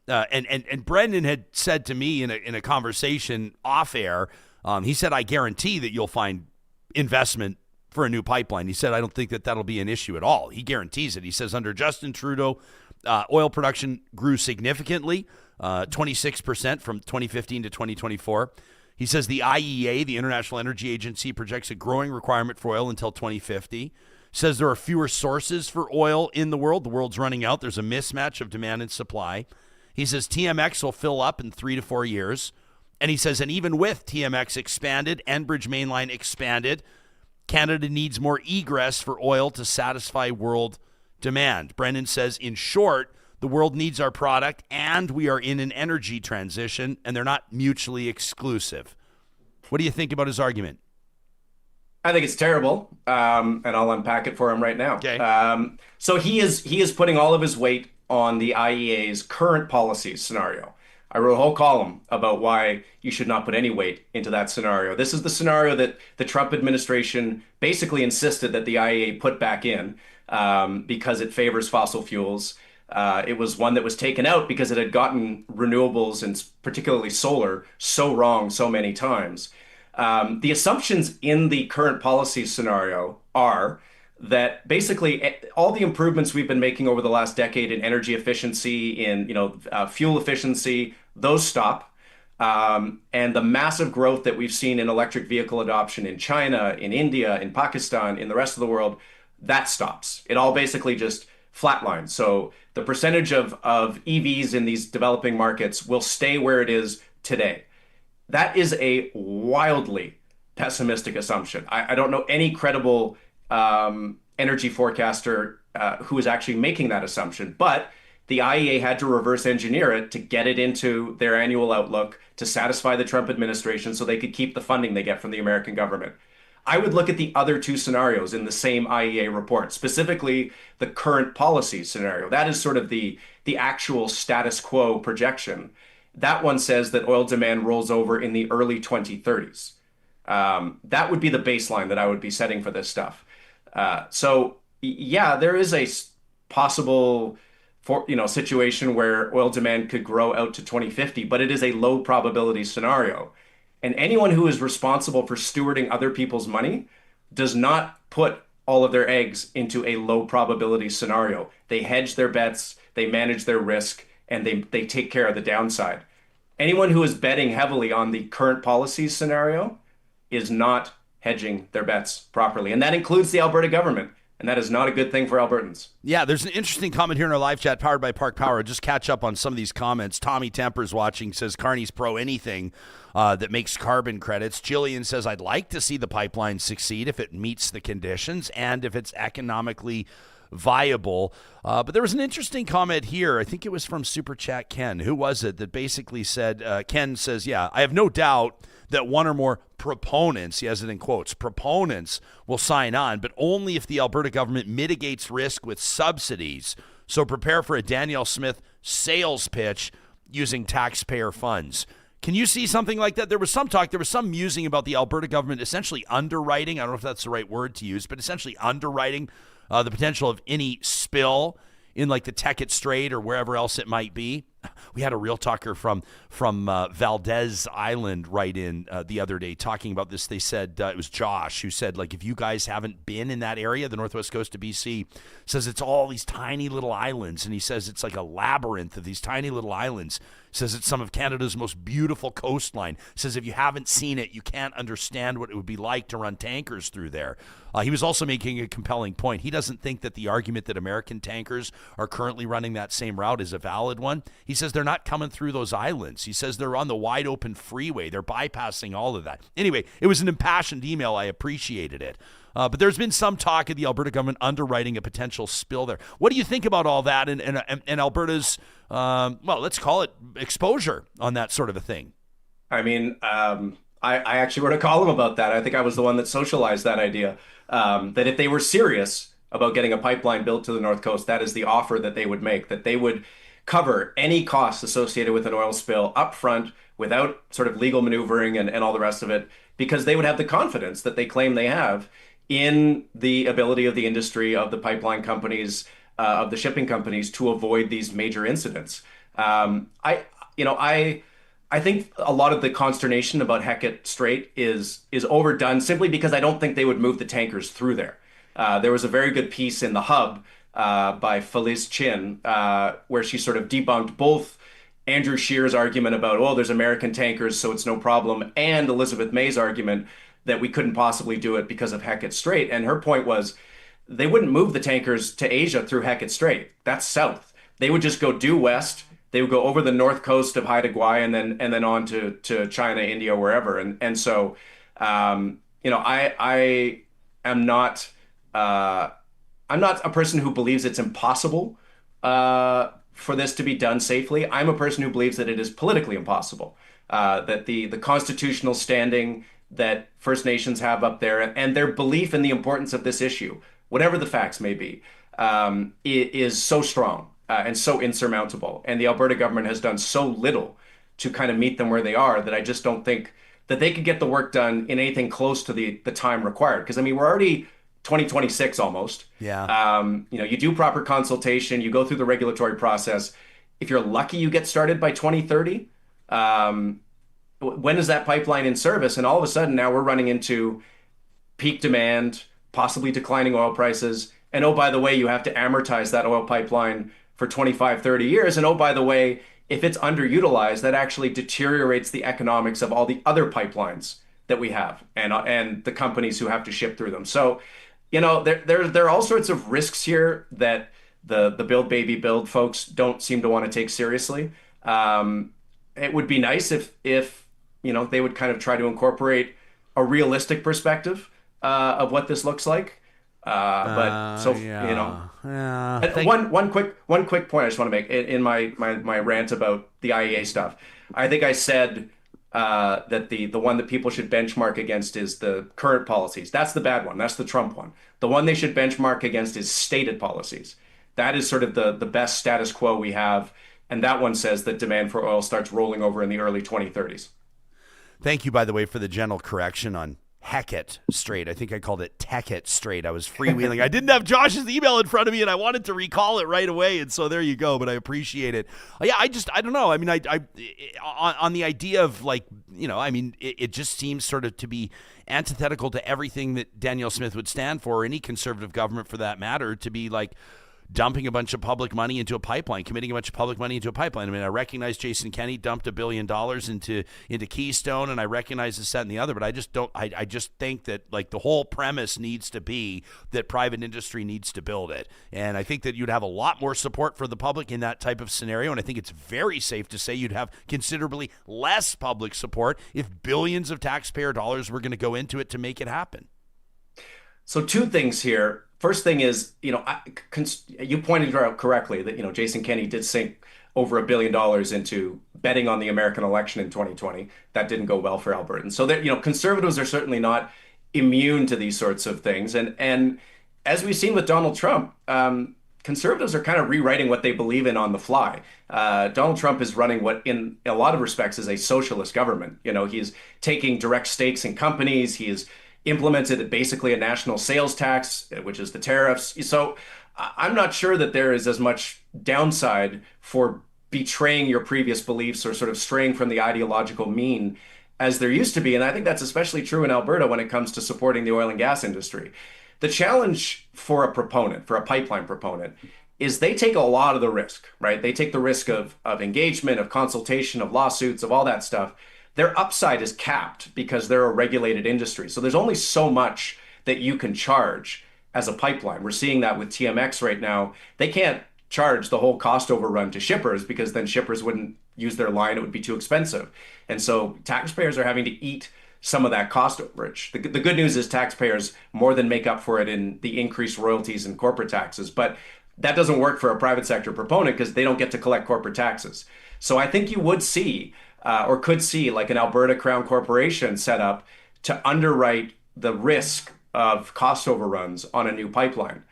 and Brendan had said to me in a conversation off air, he said, I guarantee that you'll find investment for a new pipeline. He said, I don't think that that'll be an issue at all. He guarantees it. He says, under Justin Trudeau, oil production grew significantly. 26% from 2015 to 2024. He says the IEA, the International Energy Agency, projects a growing requirement for oil until 2050. Says there are fewer sources for oil in the world. The world's running out. There's a mismatch of demand and supply. He says TMX will fill up in 3 to 4 years. And he says, and even with TMX expanded, Enbridge Mainline expanded, Canada needs more egress for oil to satisfy world demand. Brennan says, in short, the world needs our product and we are in an energy transition and they're not mutually exclusive. What do you think about his argument? I think it's terrible, and I'll unpack it for him right now. Okay. So he is putting all of his weight on the IEA's current policy scenario. I wrote a whole column about why you should not put any weight into that scenario. This is the scenario that the Trump administration basically insisted that the IEA put back in because it favors fossil fuels. It was one that was taken out because it had gotten renewables and particularly solar so wrong so many times. The assumptions in the current policy scenario are that basically all the improvements we've been making over the last decade in energy efficiency, in fuel efficiency, those stop. And the massive growth that we've seen in electric vehicle adoption in China, in India, in Pakistan, in the rest of the world, that stops. It all basically just flatlines. So the percentage of EVs in these developing markets will stay where it is today. That is a wildly pessimistic assumption. I don't know any credible energy forecaster who is actually making that assumption, but the IEA had to reverse engineer it to get it into their annual outlook to satisfy the Trump administration so they could keep the funding they get from the American government. I would look at the other two scenarios in the same IEA report, specifically the current policy scenario. That is sort of the actual status quo projection. That one says that oil demand rolls over in the early 2030s. That would be the baseline that I would be setting for this stuff. So yeah, there is a possible situation where oil demand could grow out to 2050, but it is a low probability scenario. And anyone who is responsible for stewarding other people's money does not put all of their eggs into a low probability scenario. They hedge their bets, they manage their risk, and they take care of the downside. Anyone who is betting heavily on the current policy scenario is not hedging their bets properly. And that includes the Alberta government. And that is not a good thing for Albertans. Yeah, there's an interesting comment here in our live chat powered by Park Power. Just catch up on some of these comments. Tommy Temper's watching, says Carney's pro anything that makes carbon credits. Jillian says, I'd like to see the pipeline succeed if it meets the conditions and if it's economically viable. But there was an interesting comment here. I think it was from Super Chat Ken. Who was it that basically said, Ken says, yeah, I have no doubt that one or more proponents, he has it in quotes, proponents will sign on, but only if the Alberta government mitigates risk with subsidies. So prepare for a Danielle Smith sales pitch using taxpayer funds. Can you see something like that? There was some talk, there was some musing about the Alberta government essentially underwriting, I don't know if that's the right word to use, but essentially underwriting the potential of any spill in like the Teckett Strait or wherever else it might be. We had a real talker from Valdez Island write in the other day talking about this. They said, it was Josh who said, like, if you guys haven't been in that area, the northwest coast of BC, says it's all these tiny little islands. And he says it's like a labyrinth of these tiny little islands. Says it's some of Canada's most beautiful coastline. Says if you haven't seen it, you can't understand what it would be like to run tankers through there. He was also making a compelling point. He doesn't think that the argument that American tankers are currently running that same route is a valid one. He says they're not coming through those islands. He says they're on the wide open freeway. They're bypassing all of that. Anyway, it was an impassioned email. I appreciated it. But there's been some talk of the Alberta government underwriting a potential spill there. What do you think about all that and Alberta's, let's call it exposure on that sort of a thing? I mean, I actually wrote a column about that. I think I was the one that socialized that idea, that if they were serious about getting a pipeline built to the North Coast, that is the offer that they would make, that they would cover any costs associated with an oil spill up front without sort of legal maneuvering and all the rest of it, because they would have the confidence that they claim they have in the ability of the industry, of the pipeline companies, of the shipping companies to avoid these major incidents. I think a lot of the consternation about Hecate Strait is overdone simply because I don't think they would move the tankers through there. There was a very good piece in The Hub by Felice Chin where she sort of debunked both Andrew Scheer's argument about, oh, there's American tankers, so it's no problem, and Elizabeth May's argument that we couldn't possibly do it because of Hecate Strait. And her point was they wouldn't move the tankers to Asia through Hecate Strait. That's south. They would just go due west. They would go over the north coast of Haida Gwaii and then on to China, India, wherever. And so, I am not I'm not a person who believes it's impossible for this to be done safely. I'm a person who believes that it is politically impossible. That the constitutional standing that First Nations have up there and their belief in the importance of this issue, whatever the facts may be, is so strong and so insurmountable. And the Alberta government has done so little to kind of meet them where they are that I just don't think that they could get the work done in anything close to the time required. Because I mean, we're already 2026 almost. Yeah. You do proper consultation, you go through the regulatory process. If you're lucky, you get started by 2030. When is that pipeline in service? And all of a sudden now we're running into peak demand, possibly declining oil prices. And oh, by the way, you have to amortize that oil pipeline for 25, 30 years. And oh, by the way, if it's underutilized, that actually deteriorates the economics of all the other pipelines that we have and the companies who have to ship through them. So, there are all sorts of risks here that the build baby build folks don't seem to want to take seriously. It would be nice if they would kind of try to incorporate a realistic perspective of what this looks like. One quick point I just want to make in my rant about the IEA stuff. I think I said that the one that people should benchmark against is the current policies. That's the bad one. That's the Trump one. The one they should benchmark against is stated policies. That is sort of the best status quo we have. And that one says that demand for oil starts rolling over in the early 2030s. Thank you, by the way, for the gentle correction on Heckett Strait. I think I called it Teckett Strait. I was freewheeling. I didn't have Josh's email in front of me, and I wanted to recall it right away. And so there you go. But I appreciate it. Yeah, I don't know. I mean, on the idea of it just seems sort of to be antithetical to everything that Danielle Smith would stand for, or any conservative government for that matter, to be like dumping a bunch of public money into a pipeline, committing a bunch of public money into a pipeline. I mean, I recognize Jason Kenney dumped $1 billion into Keystone, and I recognize this, that, and the other, but I just think that like the whole premise needs to be that private industry needs to build it. And I think that you'd have a lot more support for the public in that type of scenario. And I think it's very safe to say you'd have considerably less public support if billions of taxpayer dollars were going to go into it to make it happen. So two things here. First thing is, you pointed out correctly that, Jason Kenney did sink over $1 billion into betting on the American election in 2020. That didn't go well for Albertans. So that, conservatives are certainly not immune to these sorts of things. And as we've seen with Donald Trump, conservatives are kind of rewriting what they believe in on the fly. Donald Trump is running what in a lot of respects is a socialist government. He's taking direct stakes in companies. He is implemented basically a national sales tax, which is the tariffs. So I'm not sure that there is as much downside for betraying your previous beliefs or sort of straying from the ideological mean as there used to be. And I think that's especially true in Alberta when it comes to supporting the oil and gas industry. The challenge for a pipeline proponent, is they take a lot of the risk, right? They take the risk of engagement, of consultation, of lawsuits, of all that stuff. Their upside is capped because they're a regulated industry. So there's only so much that you can charge as a pipeline. We're seeing that with TMX right now. They can't charge the whole cost overrun to shippers because then shippers wouldn't use their line. It would be too expensive. And so taxpayers are having to eat some of that cost overage. The good news is taxpayers more than make up for it in the increased royalties and corporate taxes. But that doesn't work for a private sector proponent because they don't get to collect corporate taxes. So I think you would see or could see like an Alberta Crown Corporation set up to underwrite the risk of cost overruns on a new pipeline.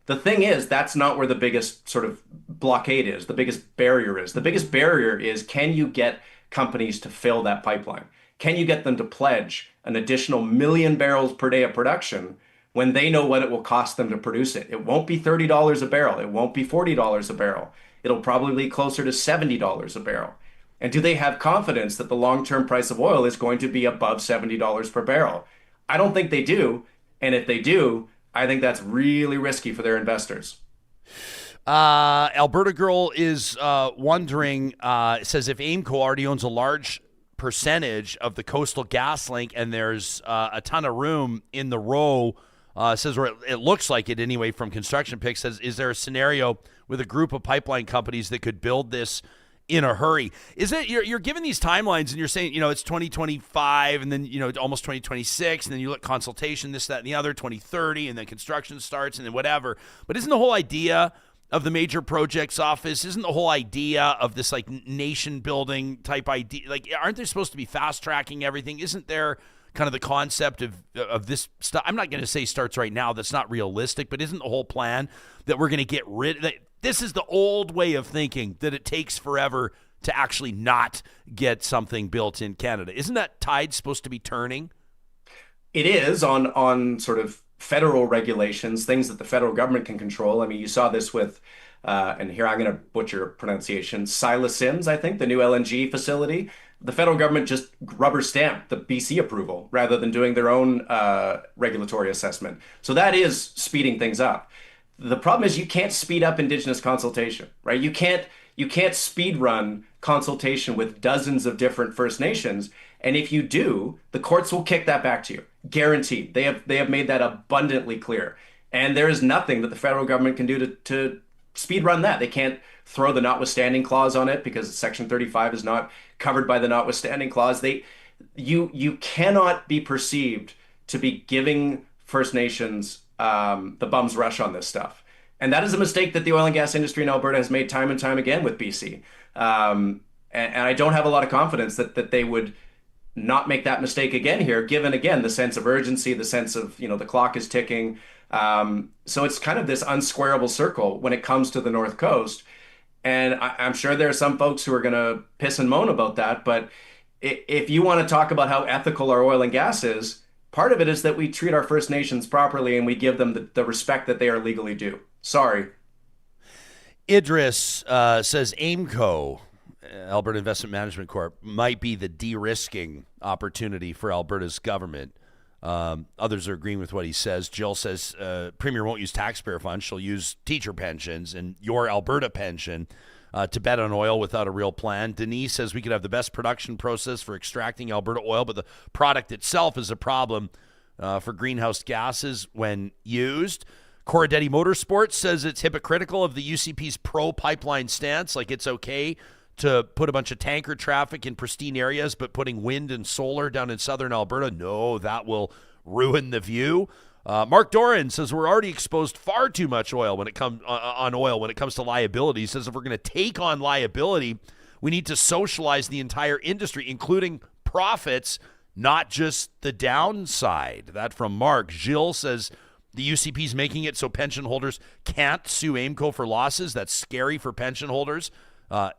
The thing is, that's not where the biggest sort of blockade is, the biggest barrier is. The biggest barrier is, can you get companies to fill that pipeline? Can you get them to pledge an additional 1 million barrels per day of production when they know what it will cost them to produce it? It won't be $30 a barrel. It won't be $40 a barrel. It'll probably be closer to $70 a barrel. And do they have confidence that the long-term price of oil is going to be above $70 per barrel? I don't think they do. And if they do, I think that's really risky for their investors. Alberta Girl is wondering, says if AIMCO already owns a large percentage of the Coastal GasLink and there's a ton of room in the row, says, or it looks like it anyway from Construction Pick, says, is there a scenario with a group of pipeline companies that could build this in a hurry. Is it you're given these timelines and you're saying, it's 2025 and then, almost 2026 and then you look consultation, this, that, and the other, 2030 and then construction starts and then whatever. But isn't the whole idea of the major projects office, isn't the whole idea of this like nation building type idea, like aren't they supposed to be fast tracking everything? Isn't there kind of the concept of this stuff? I'm not going to say starts right now. That's not realistic, but isn't the whole plan that we're going to get rid of that? This is the old way of thinking that it takes forever to actually not get something built in Canada. Isn't that tide supposed to be turning? It is on sort of federal regulations, things that the federal government can control. I mean, you saw this with, and here I'm going to butcher pronunciation, Silasins, I think, the new LNG facility. The federal government just rubber stamped the BC approval rather than doing their own regulatory assessment. So that is speeding things up. The problem is you can't speed up Indigenous consultation, right? You can't speed run consultation with dozens of different First Nations. And if you do, the courts will kick that back to you. Guaranteed. They have made that abundantly clear. And there is nothing that the federal government can do to speed run that. They can't throw the notwithstanding clause on it because Section 35 is not covered by the notwithstanding clause. You cannot be perceived to be giving First Nations the bum's rush on this stuff. And that is a mistake that the oil and gas industry in Alberta has made time and time again with BC. And I don't have a lot of confidence that they would not make that mistake again here, given, again, the sense of urgency, the sense of, the clock is ticking. So it's kind of this unsquarable circle when it comes to the North Coast. And I'm sure there are some folks who are going to piss and moan about that. But if you want to talk about how ethical our oil and gas is, part of it is that we treat our First Nations properly and we give them the respect that they are legally due. Sorry. Idris says AIMCO, Alberta Investment Management Corp, might be the de-risking opportunity for Alberta's government. Others are agreeing with what he says. Jill says Premier won't use taxpayer funds. She'll use teacher pensions and your Alberta pension to bet on oil without a real plan. Denise says we could have the best production process for extracting Alberta oil, but the product itself is a problem for greenhouse gases when used. Corradetti Motorsports says it's hypocritical of the UCP's pro-pipeline stance, like it's okay to put a bunch of tanker traffic in pristine areas, but putting wind and solar down in southern Alberta, no, that will ruin the view. Mark Doran says we're already exposed far too much oil when it comes to liability. He says if we're going to take on liability, we need to socialize the entire industry, including profits, not just the downside. That from Mark. Gilles says the UCP is making it so pension holders can't sue AIMCO for losses. That's scary for pension holders.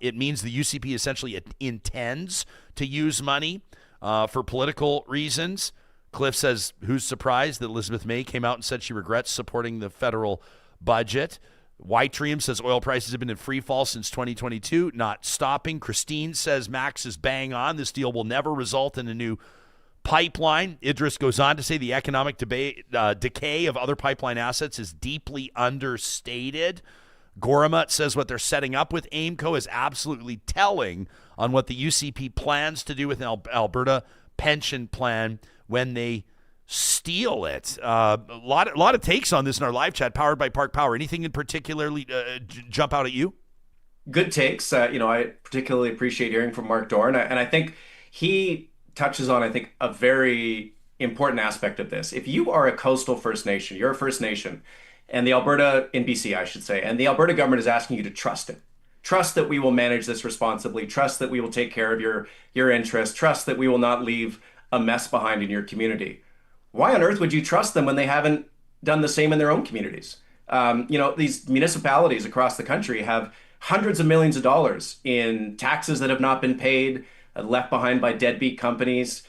It means the UCP essentially intends to use money for political reasons. Cliff says, who's surprised that Elizabeth May came out and said she regrets supporting the federal budget? Whiterium says oil prices have been in free fall since 2022, not stopping. Christine says Max is bang on. This deal will never result in a new pipeline. Idris goes on to say the economic decay of other pipeline assets is deeply understated. Goramut says what they're setting up with AIMCO is absolutely telling on what the UCP plans to do with an Alberta pension plan when they steal it. A lot of takes on this in our live chat, powered by Park Power. Anything in particularly jump out at you? Good takes. I particularly appreciate hearing from Mark Dorn, and I think he touches on, a very important aspect of this. If you are a coastal First Nation, you're a First Nation, and the Alberta, in BC, I should say, and the Alberta government is asking you to trust it. Trust that we will manage this responsibly. Trust that we will take care of your interests. Trust that we will not leave a mess behind in your community. Why on earth would you trust them when they haven't done the same in their own communities? These municipalities across the country have hundreds of millions of dollars in taxes that have not been paid, left behind by deadbeat companies,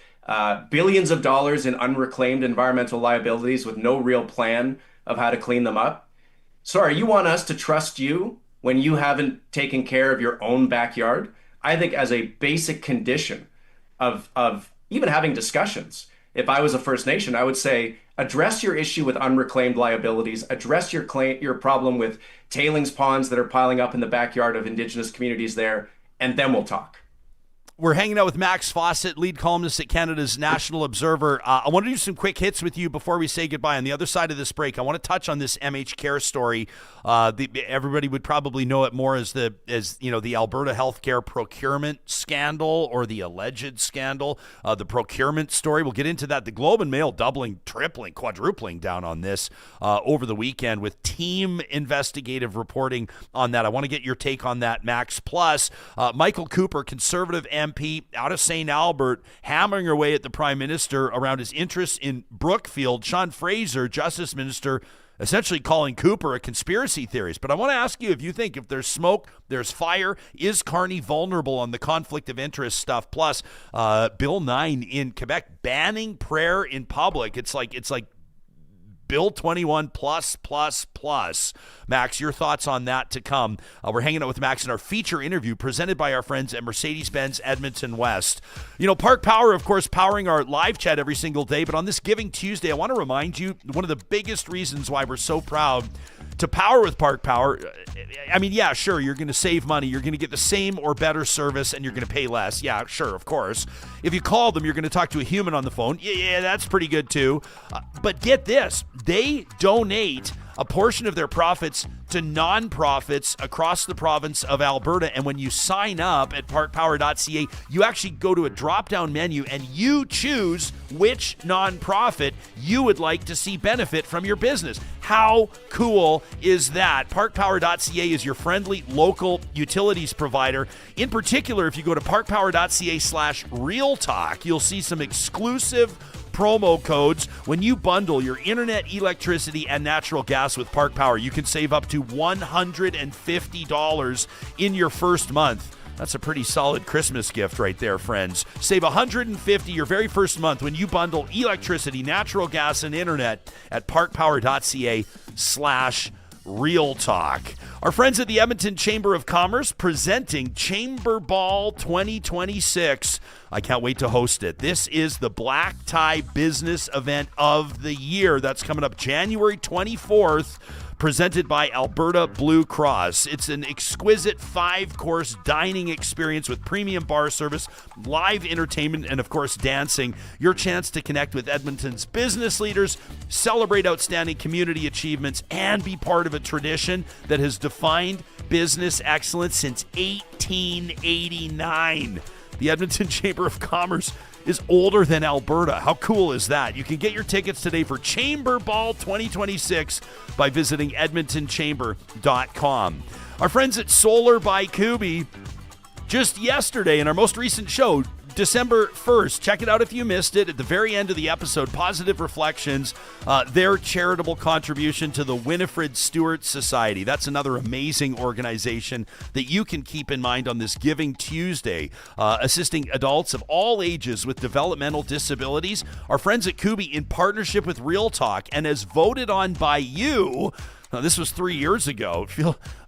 billions of dollars in unreclaimed environmental liabilities with no real plan of how to clean them up. Sorry, you want us to trust you when you haven't taken care of your own backyard? I think as a basic condition of even having discussions, if I was a First Nation, I would say, address your issue with unreclaimed liabilities, address your problem with tailings ponds that are piling up in the backyard of Indigenous communities there, and then we'll talk. We're hanging out with Max Fawcett, lead columnist at Canada's National Observer. I want to do some quick hits with you before we say goodbye. On the other side of this break, I want to touch on this MHCare story. Everybody would probably know it more as the Alberta healthcare procurement scandal, or the alleged scandal, the procurement story. We'll get into that. The Globe and Mail doubling, tripling, quadrupling down on this over the weekend with team investigative reporting on that. I want to get your take on that, Max. Plus, Michael Cooper, Conservative MP out of St. Albert, hammering away at the Prime Minister around his interest in Brookfield. Sean Fraser, Justice Minister, essentially calling Cooper a conspiracy theorist. But I want to ask you if you think if there's smoke, there's fire. Is Carney vulnerable on the conflict of interest stuff? Plus, Bill 9 in Quebec banning prayer in public. It's like Bill 21 plus. Max, your thoughts on that to come. We're hanging out with Max in our feature interview presented by our friends at Mercedes-Benz Edmonton West. Park Power, of course, powering our live chat every single day. But on this Giving Tuesday, I want to remind you one of the biggest reasons why we're so proud to power with Park Power. I mean, yeah, sure, you're going to save money. You're going to get the same or better service, and you're going to pay less. Yeah, sure, of course. If you call them, you're going to talk to a human on the phone. Yeah, that's pretty good too. But get this, they donate a portion of their profits to nonprofits across the province of Alberta. And when you sign up at parkpower.ca, you actually go to a drop-down menu and you choose which nonprofit you would like to see benefit from your business. How cool is that? Parkpower.ca is your friendly local utilities provider. In particular, if you go to parkpower.ca/realtalk, you'll see some exclusive promo codes. When you bundle your internet, electricity, and natural gas with Park Power, you can save up to $150 in your first month. That's a pretty solid Christmas gift right there, friends. Save $150 your very first month when you bundle electricity, natural gas, and internet at parkpower.ca/Real Talk. Our friends at the Edmonton Chamber of Commerce presenting Chamber Ball 2026. I can't wait to host it. This is the black tie business event of the year. That's coming up January 24th. Presented by Alberta Blue Cross. It's an exquisite 5-course dining experience with premium bar service, live entertainment, and of course dancing. Your chance to connect with Edmonton's business leaders, celebrate outstanding community achievements, and be part of a tradition that has defined business excellence since 1889. The Edmonton Chamber of Commerce is older than Alberta. How cool is that? You can get your tickets today for Chamber Ball 2026 by visiting edmontonchamber.com. Our friends at Solar by Kuby, just yesterday in our most recent show, December 1st. Check it out if you missed it. At the very end of the episode, Positive Reflections, their charitable contribution to the Winifred Stewart Society. That's another amazing organization that you can keep in mind on this Giving Tuesday, assisting adults of all ages with developmental disabilities. Our friends at Kuby, in partnership with Real Talk, and as voted on by you. Now, this was 3 years ago.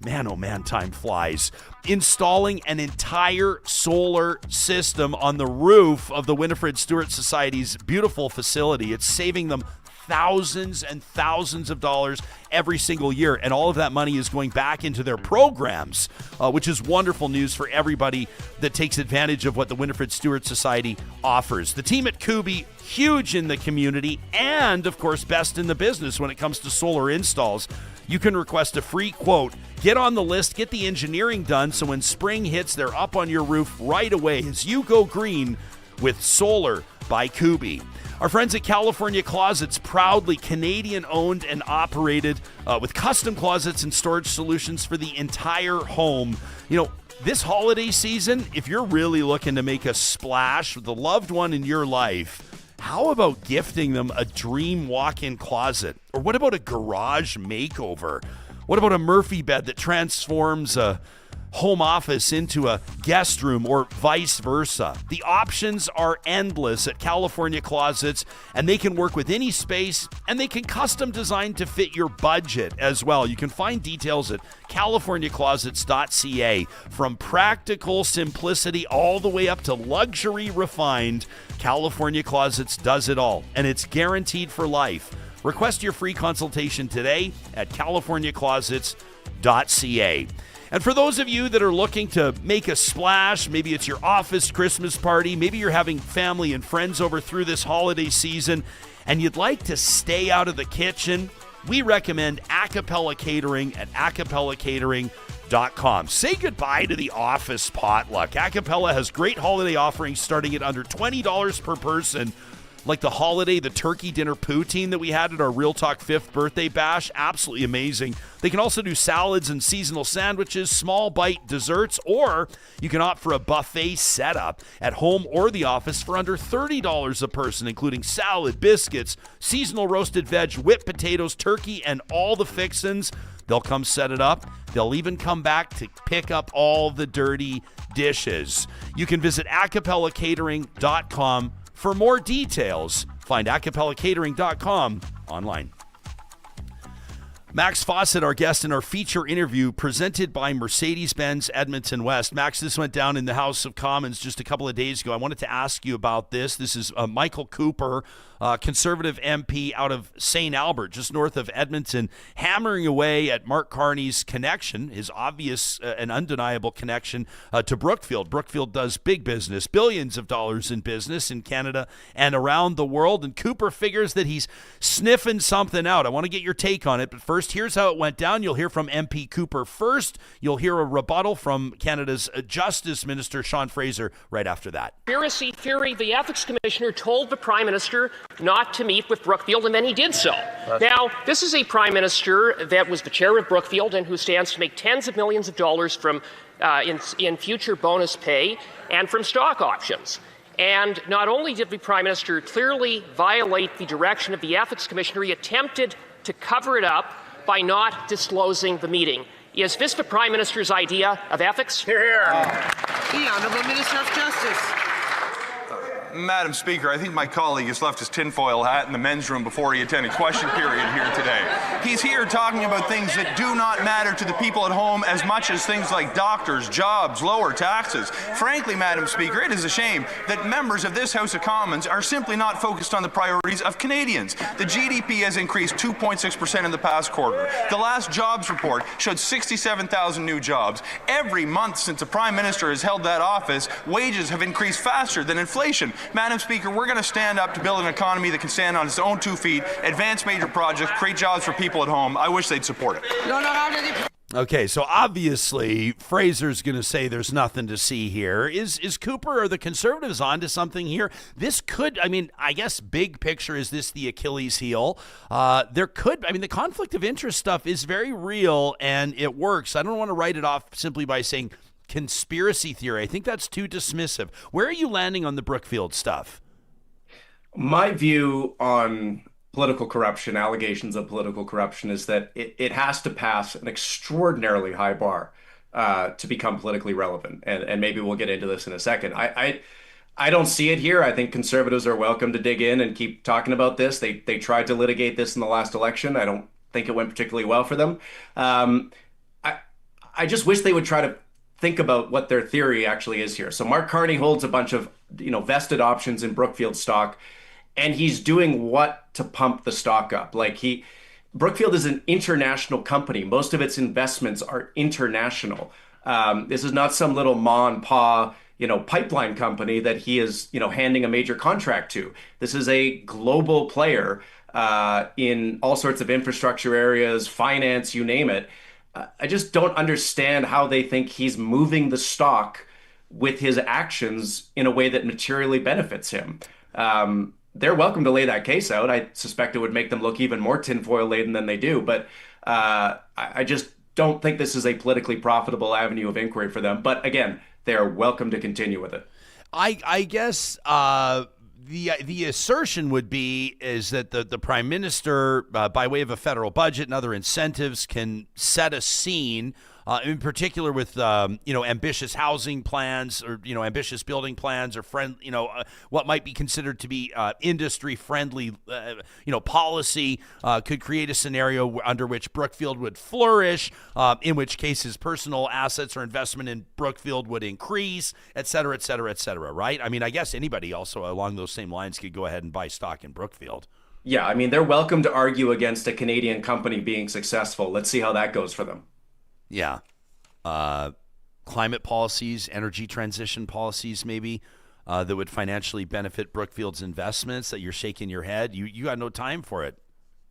Man, oh man, time flies. Installing an entire solar system on the roof of the Winifred Stewart Society's beautiful facility. It's saving them thousands and thousands of dollars every single year, and all of that money is going back into their programs, which is wonderful news for everybody that takes advantage of what the Winifred Stewart Society offers. The team at Kuby, huge in the community and, of course, best in the business when it comes to solar installs. You can request a free quote, get on the list, get the engineering done, so when spring hits, they're up on your roof right away as you go green with Solar by Kuby. Our friends at California Closets, proudly Canadian-owned and operated, with custom closets and storage solutions for the entire home. This holiday season, if you're really looking to make a splash with the loved one in your life, how about gifting them a dream walk-in closet? Or what about a garage makeover? What about a Murphy bed that transforms a home office into a guest room, or vice versa? The options are endless at California Closets, and they can work with any space, and they can custom design to fit your budget as well. You can find details at californiaclosets.ca. From practical simplicity all the way up to luxury refined, California Closets does it all, and it's guaranteed for life. Request your free consultation today at californiaclosets.ca. And for those of you that are looking to make a splash, maybe it's your office Christmas party, maybe you're having family and friends over through this holiday season, and you'd like to stay out of the kitchen, we recommend Acapella Catering at acapellacatering.com. Say goodbye to the office potluck. Acapella has great holiday offerings starting at under $20 per person, like the turkey dinner poutine that we had at our Real Talk 5th birthday bash. Absolutely amazing. They can also do salads and seasonal sandwiches, small bite desserts, or you can opt for a buffet setup at home or the office for under $30 a person, including salad, biscuits, seasonal roasted veg, whipped potatoes, turkey, and all the fixins. They'll come set it up. They'll even come back to pick up all the dirty dishes. You can visit acapellacatering.com for more details. Find acapellacatering.com online. Max Fawcett, our guest in our feature interview presented by Mercedes-Benz Edmonton West. Max, this went down in the House of Commons just a couple of days ago. I wanted to ask you about this. This is Michael Cooper, Conservative MP out of St. Albert, just north of Edmonton, hammering away at Mark Carney's connection, his obvious and undeniable connection to Brookfield. Brookfield does big business, billions of dollars in business in Canada and around the world, and Cooper figures that he's sniffing something out. I want to get your take on it, but first, here's how it went down. You'll hear from MP Cooper first. You'll hear a rebuttal from Canada's Justice Minister, Sean Fraser, right after that. Conspiracy theory, the Ethics Commissioner told the Prime Minister not to meet with Brookfield, and then he did so. Now, this is a Prime Minister that was the chair of Brookfield and who stands to make tens of millions of dollars from in future bonus pay and from stock options. And not only did the Prime Minister clearly violate the direction of the Ethics Commissioner, he attempted to cover it up by not disclosing the meeting. Is this the Prime Minister's idea of ethics? Hear, hear. The Honourable Minister of Justice. Madam Speaker, I think my colleague has left his tinfoil hat in the men's room before he attended question period here today. He's here talking about things that do not matter to the people at home as much as things like doctors, jobs, lower taxes. Frankly, Madam Speaker, it is a shame that members of this House of Commons are simply not focused on the priorities of Canadians. The GDP has increased 2.6% in the past quarter. The last jobs report showed 67,000 new jobs. Every month since the Prime Minister has held that office, wages have increased faster than inflation. Madam Speaker, we're going to stand up to build an economy that can stand on its own 2 feet, advance major projects, create jobs for people at home. I wish they'd support it. Okay, so obviously Fraser's going to say there's nothing to see here. Is Cooper or the Conservatives onto something here? This could, I guess big picture, is this the Achilles heel? The conflict of interest stuff is very real and it works. I don't want to write it off simply by saying conspiracy theory. I think that's too dismissive. Where are you landing on the Brookfield stuff? My view on political corruption, allegations of political corruption, is that it has to pass an extraordinarily high bar to become politically relevant. And maybe we'll get into this in a second. I don't see it here. I think Conservatives are welcome to dig in and keep talking about this. They tried to litigate this in the last election. I don't think it went particularly well for them. I just wish they would try to think about what their theory actually is here. So Mark Carney holds a bunch of vested options in Brookfield stock, and he's doing what to pump the stock up? Brookfield is an international company. Most of its investments are international. This is not some little ma and pa, pipeline company that he is, handing a major contract to. This is a global player in all sorts of infrastructure areas, finance, you name it. I just don't understand how they think he's moving the stock with his actions in a way that materially benefits him. They're welcome to lay that case out. I suspect it would make them look even more tinfoil laden than they do. But I just don't think this is a politically profitable avenue of inquiry for them. But again, they are welcome to continue with it. I guess the assertion would be is that the Prime Minister, by way of a federal budget and other incentives, can set a scene, in particular with ambitious housing plans or ambitious building plans or what might be considered to be industry friendly policy, could create a scenario under which Brookfield would flourish, in which case his personal assets or investment in Brookfield would increase, et cetera, et cetera, et cetera, right? I guess anybody also along those same lines could go ahead and buy stock in Brookfield. Yeah, they're welcome to argue against a Canadian company being successful. Let's see how that goes for them. Yeah. climate policies, energy transition policies, maybe that would financially benefit Brookfield's investments? That you're shaking your head. You got no time for it.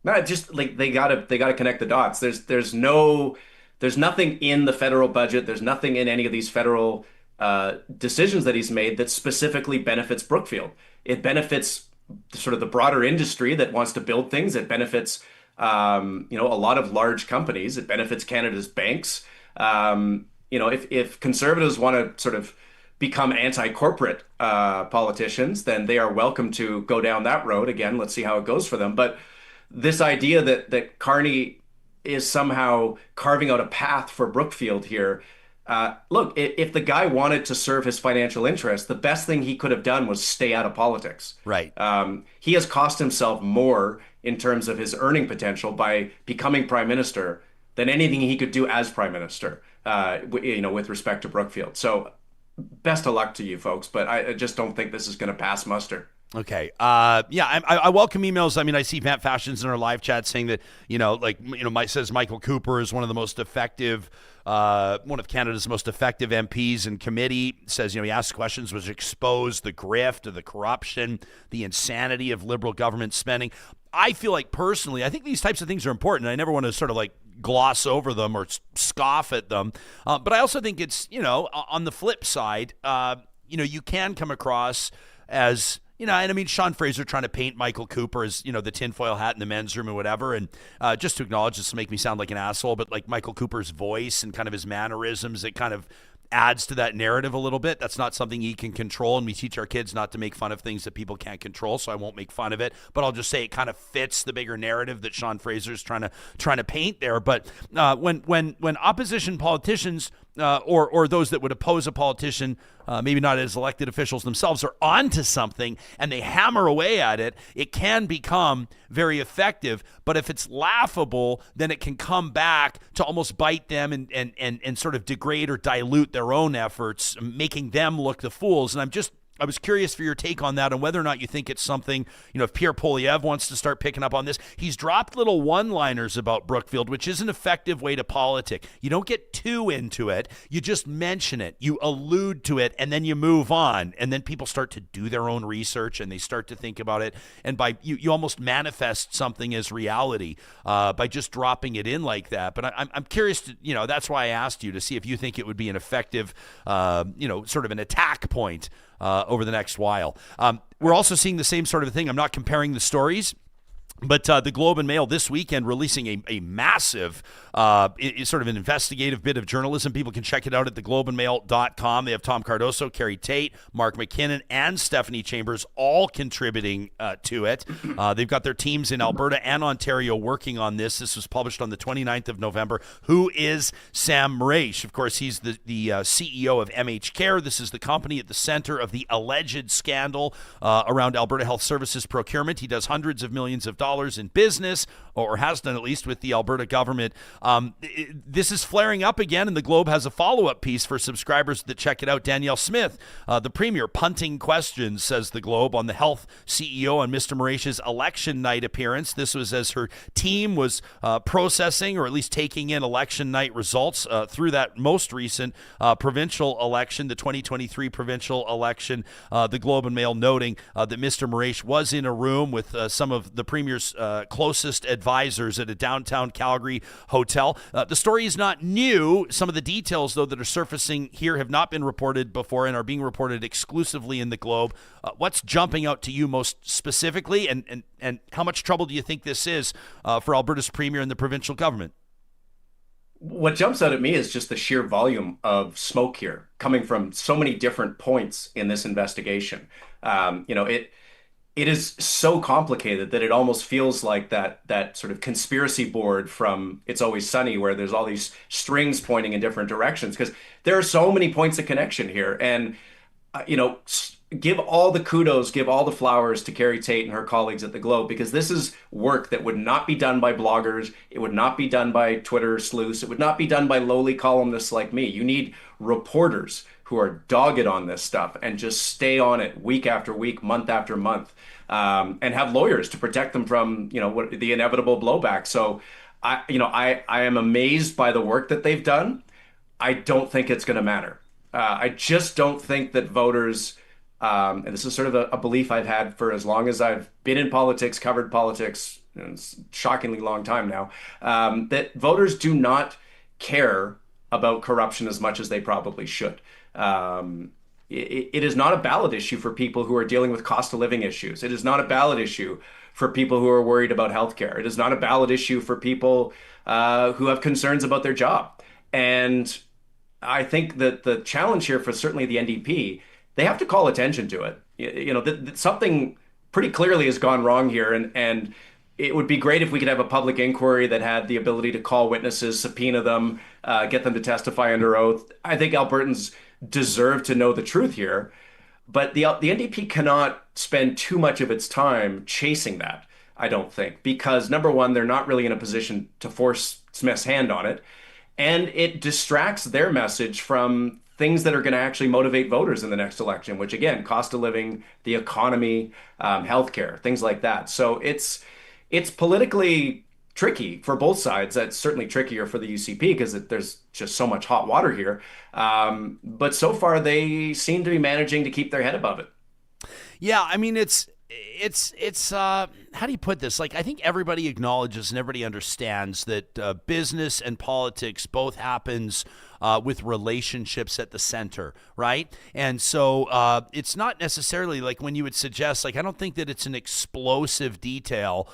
No, just like they gotta connect the dots. There's nothing in the federal budget. There's nothing in any of these federal decisions that he's made that specifically benefits Brookfield. It benefits sort of the broader industry that wants to build things. It benefits a lot of large companies. It benefits Canada's banks. If conservatives want to sort of become anti-corporate politicians, then they are welcome to go down that road. Again, let's see how it goes for them. But this idea that Carney is somehow carving out a path for Brookfield here. Look, if the guy wanted to serve his financial interests, the best thing he could have done was stay out of politics. Right. He has cost himself more in terms of his earning potential by becoming prime minister than anything he could do as prime minister, with respect to Brookfield. So best of luck to you folks, but I just don't think this is going to pass muster. Okay. I welcome emails. I mean, I see Matt Fashions in our live chat saying that, says Michael Cooper is one of the most effective, one of Canada's most effective MPs in committee. Says, he asked questions which expose the grift, the corruption, the insanity of Liberal government spending. I feel like personally, I think these types of things are important. I never want to sort of gloss over them or scoff at them. But I also think it's, on the flip side, you can come across as, and I mean, Sean Fraser trying to paint Michael Cooper as, the tinfoil hat in the men's room or whatever. And just to acknowledge this to make me sound like an asshole, but like Michael Cooper's voice and kind of his mannerisms, it kind of adds to that narrative a little bit. That's not something he can control, and we teach our kids not to make fun of things that people can't control, so I won't make fun of it. But I'll just say it kind of fits the bigger narrative that Sean Fraser's trying to paint there. But when opposition politicians or those that would oppose a politician, maybe not as elected officials themselves, are onto something and they hammer away at it, it can become very effective. But if it's laughable, then it can come back to almost bite them and sort of degrade or dilute their own efforts, making them look the fools. And I was curious for your take on that and whether or not you think it's something, if Pierre Poilievre wants to start picking up on this. He's dropped little one-liners about Brookfield, which is an effective way to politic. You don't get too into it. You just mention it. You allude to it, and then you move on. And then people start to do their own research, and they start to think about it. And by you almost manifest something as reality by just dropping it in like that. But I'm curious to, that's why I asked you to see if you think it would be an effective, sort of an attack point over the next while. We're also seeing the same sort of thing. I'm not comparing the stories, but the Globe and Mail this weekend releasing a massive sort of an investigative bit of journalism. People can check it out at theglobeandmail.com. They have Tom Cardoso, Carrie Tate, Mark McKinnon, and Stephanie Chambers all contributing to it. They've got their teams in Alberta and Ontario working on this. This was published on the 29th of November. Who is Sam Mraish? Of course, he's the CEO of MHCare. This is the company at the center of the alleged scandal around Alberta Health Services procurement. He does hundreds of millions of dollars in business, or has done at least, with the Alberta government. This is flaring up again, and the Globe has a follow-up piece for subscribers that check it out. Danielle Smith, the Premier, punting questions, says the Globe, on the health CEO on Mr. Mraish's election night appearance. This was as her team was processing, or at least taking in, election night results through that most recent provincial election, the 2023 provincial election. The Globe and Mail noting that Mr. Mraish was in a room with some of the Premier's closest advisors at a downtown Calgary hotel. The story is not new. Some of the details, though, that are surfacing here have not been reported before and are being reported exclusively in the Globe. What's jumping out to you most specifically, and how much trouble do you think this is for Alberta's Premier and the provincial government? What jumps out at me is just the sheer volume of smoke here coming from so many different points in this investigation. It is so complicated that it almost feels like that sort of conspiracy board from It's Always Sunny, where there's all these strings pointing in different directions, because there are so many points of connection here. And, give all the kudos, give all the flowers to Carrie Tate and her colleagues at the Globe, because this is work that would not be done by bloggers. It would not be done by Twitter sleuths. It would not be done by lowly columnists like me. You need reporters who are dogged on this stuff and just stay on it week after week, month after month, and have lawyers to protect them from, the inevitable blowback. So I am amazed by the work that they've done. I don't think it's going to matter. I just don't think that voters, and this is sort of a belief I've had for as long as I've been in politics, covered politics, and it's a shockingly long time now, that voters do not care about corruption as much as they probably should. It is not a ballot issue for people who are dealing with cost of living issues. It is not a ballot issue for people who are worried about healthcare. It is not a ballot issue for people who have concerns about their job. And I think that the challenge here for certainly the NDP, they have to call attention to it. Something pretty clearly has gone wrong here, and it would be great if we could have a public inquiry that had the ability to call witnesses, subpoena them, get them to testify under oath. I think Albertans deserve to know the truth here, but the NDP cannot spend too much of its time chasing that, I don't think, because number one, they're not really in a position to force Smith's hand on it. And it distracts their message from things that are going to actually motivate voters in the next election, which again, cost of living, the economy, healthcare, things like that. So it's politically tricky for both sides. That's certainly trickier for the UCP because there's just so much hot water here. But so far, they seem to be managing to keep their head above it. Yeah, I mean, it's how do you put this? Like, I think everybody acknowledges and everybody understands that business and politics both happens with relationships at the center, right? And so it's not necessarily like when you would suggest, like, I don't think that it's an explosive detail.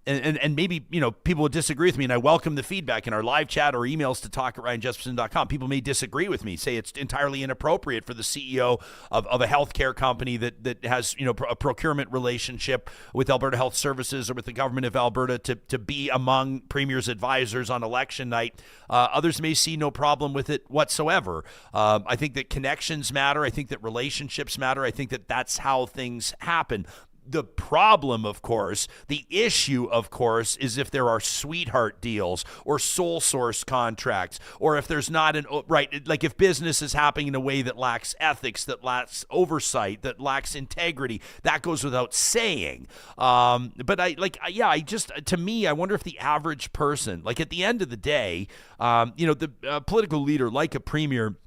And maybe, people would disagree with me, and I welcome the feedback in our live chat or emails to talk@ryanjesperson.com. People may disagree with me, say it's entirely inappropriate for the CEO of a healthcare company that has, a procurement relationship with Alberta Health Services or with the government of Alberta to be among Premier's advisors on election night. Others may see no problem with it whatsoever. I think that connections matter. I think that relationships matter. I think that that's how things happen. The problem, of course, the issue, of course, is if there are sweetheart deals or sole source contracts, or if there's not like if business is happening in a way that lacks ethics, that lacks oversight, that lacks integrity, that goes without saying. But to me, I wonder if the average person, like at the end of the day, the political leader, like a premier,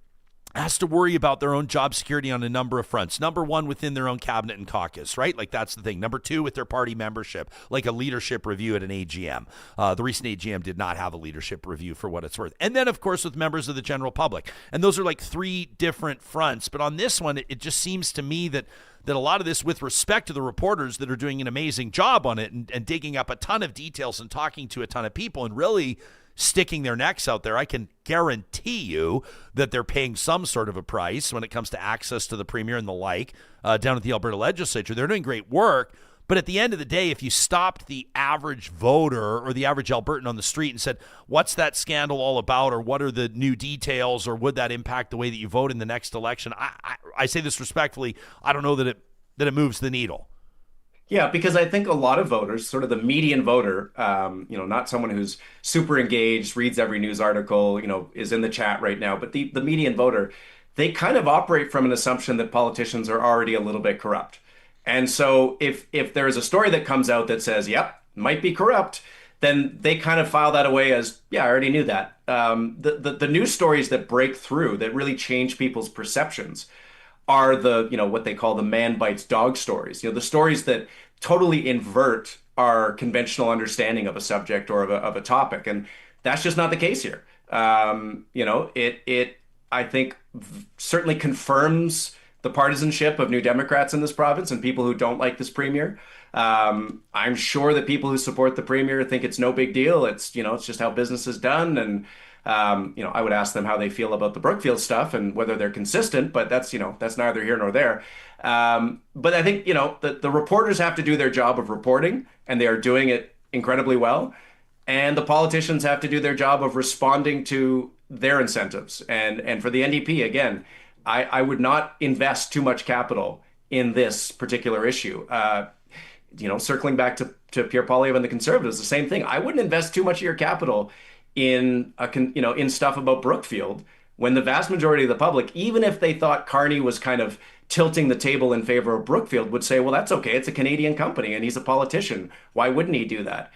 has to worry about their own job security on a number of fronts. Number one, within their own cabinet and caucus, right? Like that's the thing. Number two, with their party membership, like a leadership review at an AGM. The recent AGM did not have a leadership review for what it's worth. And then, of course, with members of the general public. And those are like three different fronts. But on this one, it just seems to me that a lot of this, with respect to the reporters that are doing an amazing job on it and digging up a ton of details and talking to a ton of people and really sticking their necks out there, I can guarantee you that they're paying some sort of a price when it comes to access to the Premier and the like down at the Alberta legislature. They're doing great work. But at the end of the day, if you stopped the average voter or the average Albertan on the street and said, what's that scandal all about, or what are the new details, or would that impact the way that you vote in the next election? I say this respectfully, I don't know that it moves the needle. Yeah, because I think a lot of voters, sort of the median voter, not someone who's super engaged, reads every news article, is in the chat right now, but the median voter, they kind of operate from an assumption that politicians are already a little bit corrupt. And so if there is a story that comes out that says, yep, might be corrupt, then they kind of file that away as, yeah, I already knew that. The news stories that break through, that really change people's perceptions, are the, what they call the man bites dog stories. The stories that totally invert our conventional understanding of a subject or of a topic. And that's just not the case here. It I think certainly confirms the partisanship of New Democrats in this province and people who don't like this Premier. I'm sure that people who support the Premier think it's no big deal. It's just how business is done. And I would ask them how they feel about the Brookfield stuff and whether they're consistent, but that's neither here nor there. But I think, the reporters have to do their job of reporting, and they are doing it incredibly well. And the politicians have to do their job of responding to their incentives. And for the NDP, again, I would not invest too much capital in this particular issue. Circling back to Pierre Poilievre and the Conservatives, the same thing. I wouldn't invest too much of your capital in stuff about Brookfield when the vast majority of the public, even if they thought Carney was kind of tilting the table in favor of Brookfield would say, well, that's okay. It's a Canadian company and he's a politician. Why wouldn't he do that?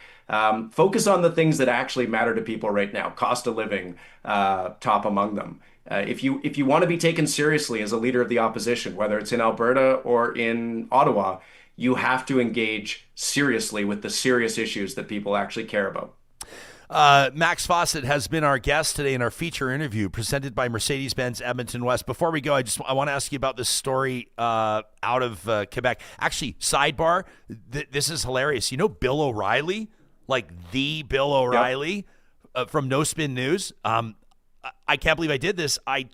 Focus on the things that actually matter to people right now. Cost of living, top among them. If you want to be taken seriously as a leader of the opposition, whether it's in Alberta or in Ottawa, you have to engage seriously with the serious issues that people actually care about. Max Fawcett has been our guest today in our feature interview presented by Mercedes-Benz Edmonton West. Before we go, I want to ask you about this story out of Quebec. Actually, sidebar, this is hilarious. You know Bill O'Reilly, like the Bill O'Reilly from No Spin News? I can't believe I did this. I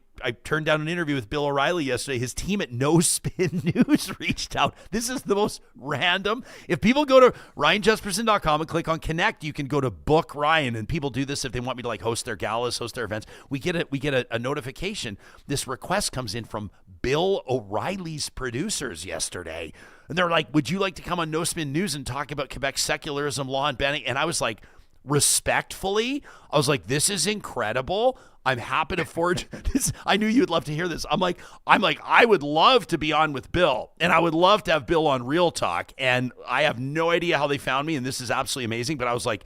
turned down an interview with Bill O'Reilly yesterday. His team at No Spin News reached out. This is the most random. If people go to RyanJesperson.com and click on Connect, you can go to Book Ryan, and people do this if they want me to like host their galas, host their events. We get a notification. This request comes in from Bill O'Reilly's producers yesterday, and they're like, "Would you like to come on No Spin News and talk about Quebec secularism law and banning?" And I was like, respectfully, I was like, this is incredible. I'm happy to forge this. I knew you'd love to hear this. I'm like, I would love to be on with Bill, and I would love to have Bill on Real Talk. And I have no idea how they found me, and this is absolutely amazing. But I was like,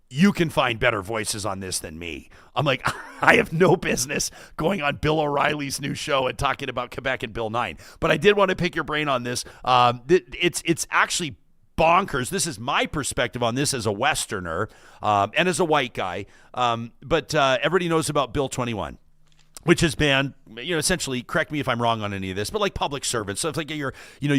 you can find better voices on this than me. I'm like, I have no business going on Bill O'Reilly's new show and talking about Quebec and Bill 9. But I did want to pick your brain on this. It's actually bonkers. This is my perspective on this as a Westerner and as a white guy. But everybody knows about Bill 21, which has banned, essentially, correct me if I'm wrong on any of this, but like public servants. So if like you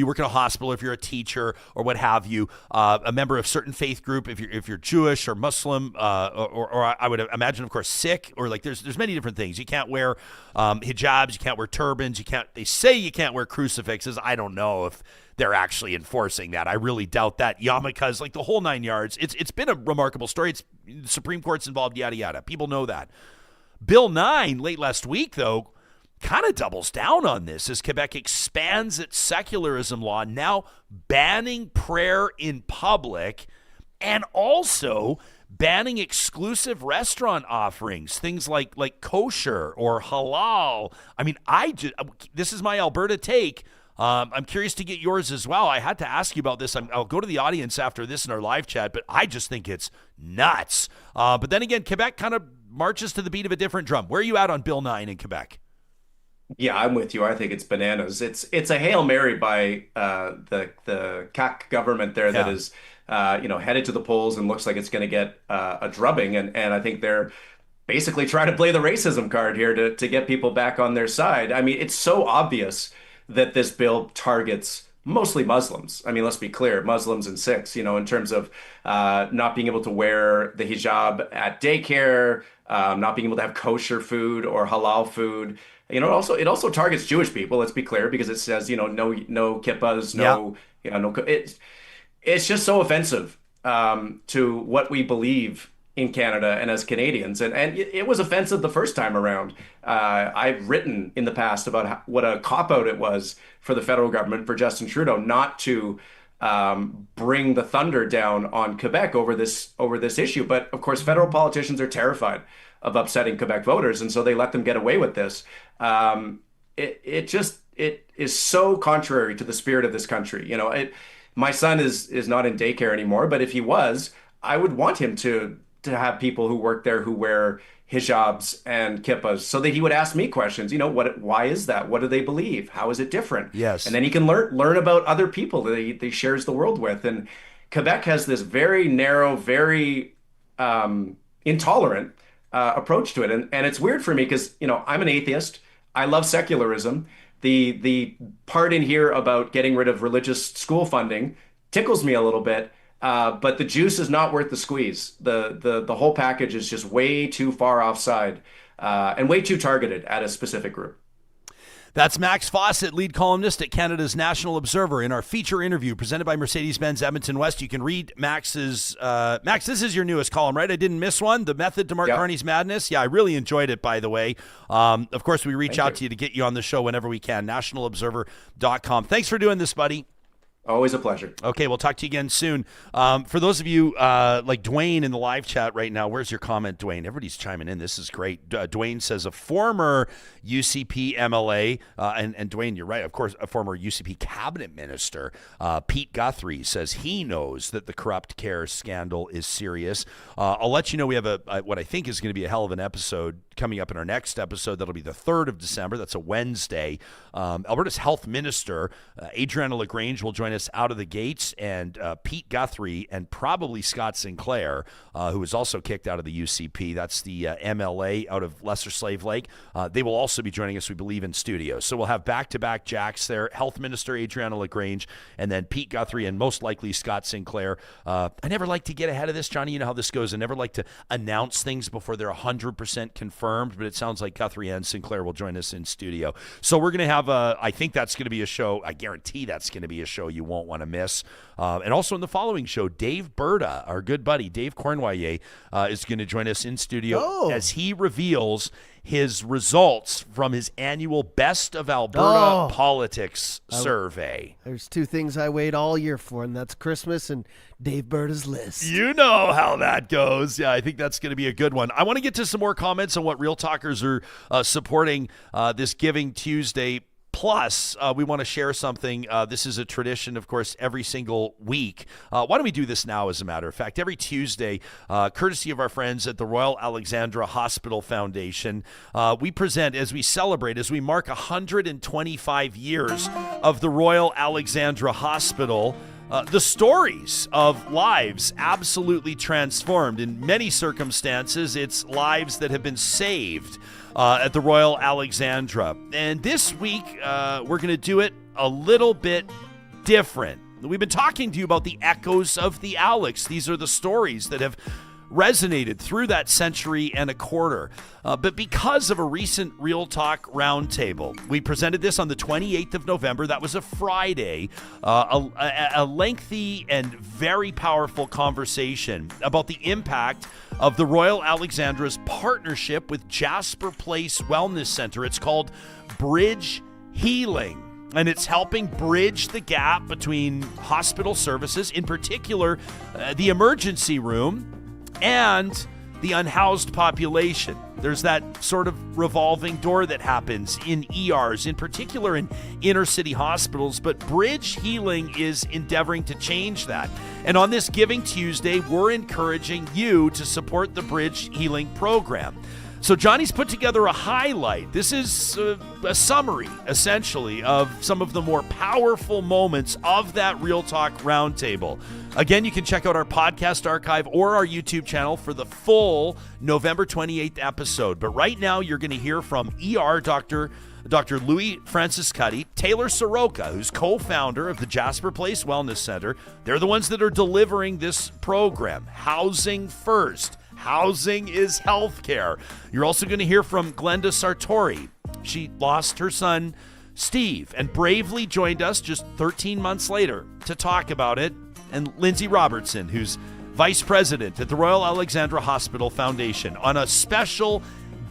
work in a hospital, if you're a teacher or what have you, a member of certain faith group, if you're Jewish or Muslim, or I would imagine, of course, Sikh, or like there's many different things. You can't wear hijabs, you can't wear turbans, they say you can't wear crucifixes. I don't know if they're actually enforcing that. I really doubt that. Yarmulkes, like the whole 9 yards. It's been a remarkable story. The Supreme Court's involved, yada, yada. People know that. Bill 9, late last week, though, kind of doubles down on this as Quebec expands its secularism law, now banning prayer in public and also banning exclusive restaurant offerings, things like kosher or halal. I mean, this is my Alberta take. I'm curious to get yours as well. I had to ask you about this. I'll go to the audience after this in our live chat, but I just think it's nuts. But then again, Quebec kind of marches to the beat of a different drum. Where are you at on Bill 9 in Quebec? Yeah, I'm with you. I think it's bananas. It's a Hail Mary by the CAQ government there that is headed to the polls and looks like it's going to get a drubbing. And I think they're basically trying to play the racism card here to get people back on their side. I mean, it's so obvious that this bill targets mostly Muslims. I mean, let's be clear, Muslims and Sikhs, in terms of not being able to wear the hijab at daycare, not being able to have kosher food or halal food. It also targets Jewish people, let's be clear, because it says, no kippas, it's just so offensive to what we believe in Canada and as Canadians. And it was offensive the first time around. I've written in the past about what a cop-out it was for the federal government, for Justin Trudeau, not to bring the thunder down on Quebec over this issue. But of course, federal politicians are terrified of upsetting Quebec voters, and so they let them get away with this. It is so contrary to the spirit of this country. My son is not in daycare anymore, but if he was, I would want him to have people who work there who wear hijabs and kippas, so that he would ask me questions. Why is that? What do they believe? How is it different? Yes. And then he can learn about other people that he shares the world with. And Quebec has this very narrow, very intolerant approach to it. And it's weird for me because, I'm an atheist. I love secularism. The part in here about getting rid of religious school funding tickles me a little bit. But the juice is not worth the squeeze. The whole package is just way too far offside and way too targeted at a specific group. That's Max Fawcett, lead columnist at Canada's National Observer, in our feature interview presented by Mercedes-Benz Edmonton West. You can read Max's Max, this is your newest column, right? I didn't miss one. The Method to Mark Carney's Madness. Yeah, I really enjoyed it, by the way. Of course, we reach out to you to get you on the show whenever we can. NationalObserver.com. Thanks for doing this, buddy. Always a pleasure. Okay, we'll talk to you again soon. For those of you like Dwayne in the live chat right now, where's your comment, Dwayne? Everybody's chiming in. This is great. Dwayne says a former UCP MLA, and Dwayne, you're right, of course, a former UCP cabinet minister, Pete Guthrie, says he knows that the corrupt care scandal is serious. I'll let you know we have what I think is going to be a hell of an episode coming up in our next episode. That'll be the 3rd of December. That's a Wednesday. Alberta's health minister, Adriana LaGrange, will join us out of the gates, and Pete Guthrie and probably Scott Sinclair, who was also kicked out of the UCP. That's the MLA out of Lesser Slave Lake. They will also be joining us, we believe, in studio. So we'll have back-to-back Jacks there, health minister Adriana LaGrange, and then Pete Guthrie and most likely Scott Sinclair. I never like to get ahead of this, Johnny. You know how this goes. I never like to announce things before they're 100% confirmed, but it sounds like Guthrie and Sinclair will join us in studio. So we're going to have I think that's going to be a show. I guarantee that's going to be a show you won't want to miss. And also in the following show, Dave Berta, our good buddy, Dave Cornwallier, is going to join us in studio as he reveals his results from his annual Best of Alberta Politics survey. There's 2 things I wait all year for, and that's Christmas and Dave Berta's list. You know how that goes. Yeah, I think that's going to be a good one. I want to get to some more comments on what Real Talkers are supporting this Giving Tuesday. Plus, we want to share something. This is a tradition, of course, every single week. Why don't we do this now, as a matter of fact? Every Tuesday, courtesy of our friends at the Royal Alexandra Hospital Foundation, we present, as we celebrate, as we mark 125 years of the Royal Alexandra Hospital, the stories of lives absolutely transformed. In many circumstances, it's lives that have been saved at the Royal Alexandra. And this week, we're going to do it a little bit different. We've been talking to you about the echoes of the Alex. These are the stories that have resonated through that century and a quarter. But because of a recent Real Talk roundtable, we presented this on the 28th of November. That was a Friday, a lengthy and very powerful conversation about the impact of the Royal Alexandra's partnership with Jasper Place Wellness Center. It's called Bridge Healing, and it's helping bridge the gap between hospital services, in particular the emergency room, and the unhoused population. There's that sort of revolving door that happens in ERs, in particular in inner city hospitals, but Bridge Healing is endeavoring to change that. And on this Giving Tuesday, we're encouraging you to support the Bridge Healing program. So Johnny's put together a highlight. This is a summary, essentially, of some of the more powerful moments of that Real Talk roundtable. Again, you can check out our podcast archive or our YouTube channel for the full November 28th episode. But right now, you're going to hear from ER Dr. Louis Francis Cuddy, Taylor Soroka, who's co-founder of the Jasper Place Wellness Center. They're the ones that are delivering this program, Housing First. Housing is healthcare. You're also going to hear from Glenda Sartori. She lost her son, Steve, and bravely joined us just 13 months later to talk about it. And Lindsay Robertson, who's vice president at the Royal Alexandra Hospital Foundation, on a special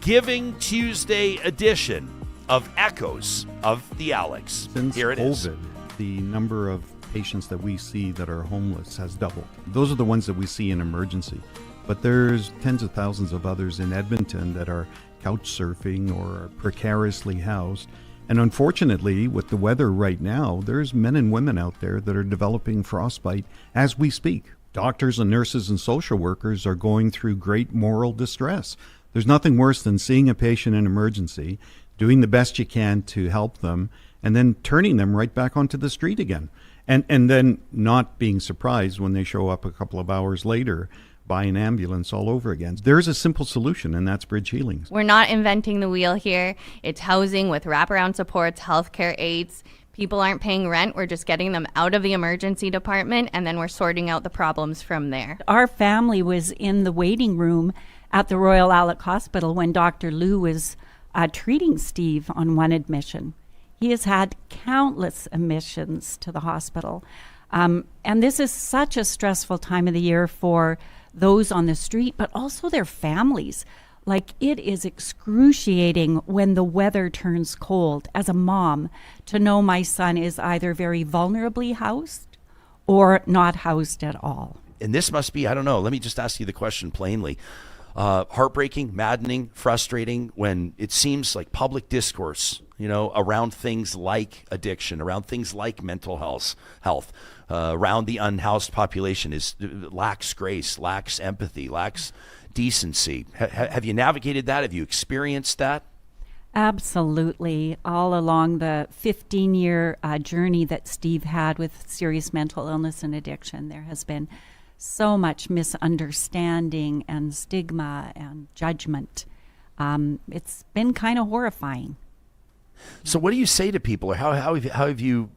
Giving Tuesday edition of Echoes of the Alex. Since Here it is. COVID, the number of patients that we see that are homeless has doubled. Those are the ones that we see in emergency. But there's tens of thousands of others in Edmonton that are couch surfing or precariously housed. And unfortunately, with the weather right now, there's men and women out there that are developing frostbite as we speak. Doctors and nurses and social workers are going through great moral distress. There's nothing worse than seeing a patient in emergency, doing the best you can to help them, and then turning them right back onto the street again. And then not being surprised when they show up a couple of hours later by an ambulance all over again. There's a simple solution, and that's Bridge Healing. We're not inventing the wheel here. It's housing with wraparound supports, healthcare aids. People aren't paying rent. We're just getting them out of the emergency department, and then we're sorting out the problems from there. Our family was in the waiting room at the Royal Alec Hospital when Dr. Lou was treating Steve on one admission. He has had countless admissions to the hospital. And this is such a stressful time of the year for those on the street, but also their families. Like, it is excruciating when the weather turns cold as a mom to know my son is either very vulnerably housed or not housed at all. And this must be, I don't know, let me just ask you the question plainly. Heartbreaking, maddening, frustrating when it seems like public discourse, around things like addiction, around things like mental health, around the unhoused population lacks grace, lacks empathy, lacks decency. Have you navigated that? Have you experienced that? Absolutely. All along the 15-year journey that Steve had with serious mental illness and addiction, there has been so much misunderstanding and stigma and judgment. It's been kind of horrifying. So what do you say to people, or how have you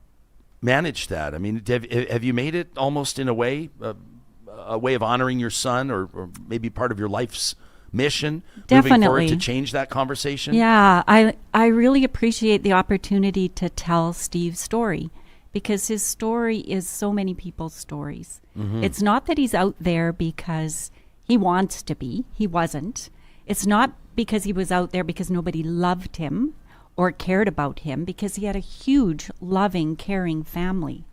managed that? I mean, have you made it almost in a way of honoring your son, or maybe part of your life's mission moving forward to change that conversation? Yeah, I really appreciate the opportunity to tell Steve's story, because his story is so many people's stories. Mm-hmm. It's not that he's out there because he wants to be. He wasn't. It's not because he was out there because nobody loved him or cared about him, because he had a huge, loving, caring family.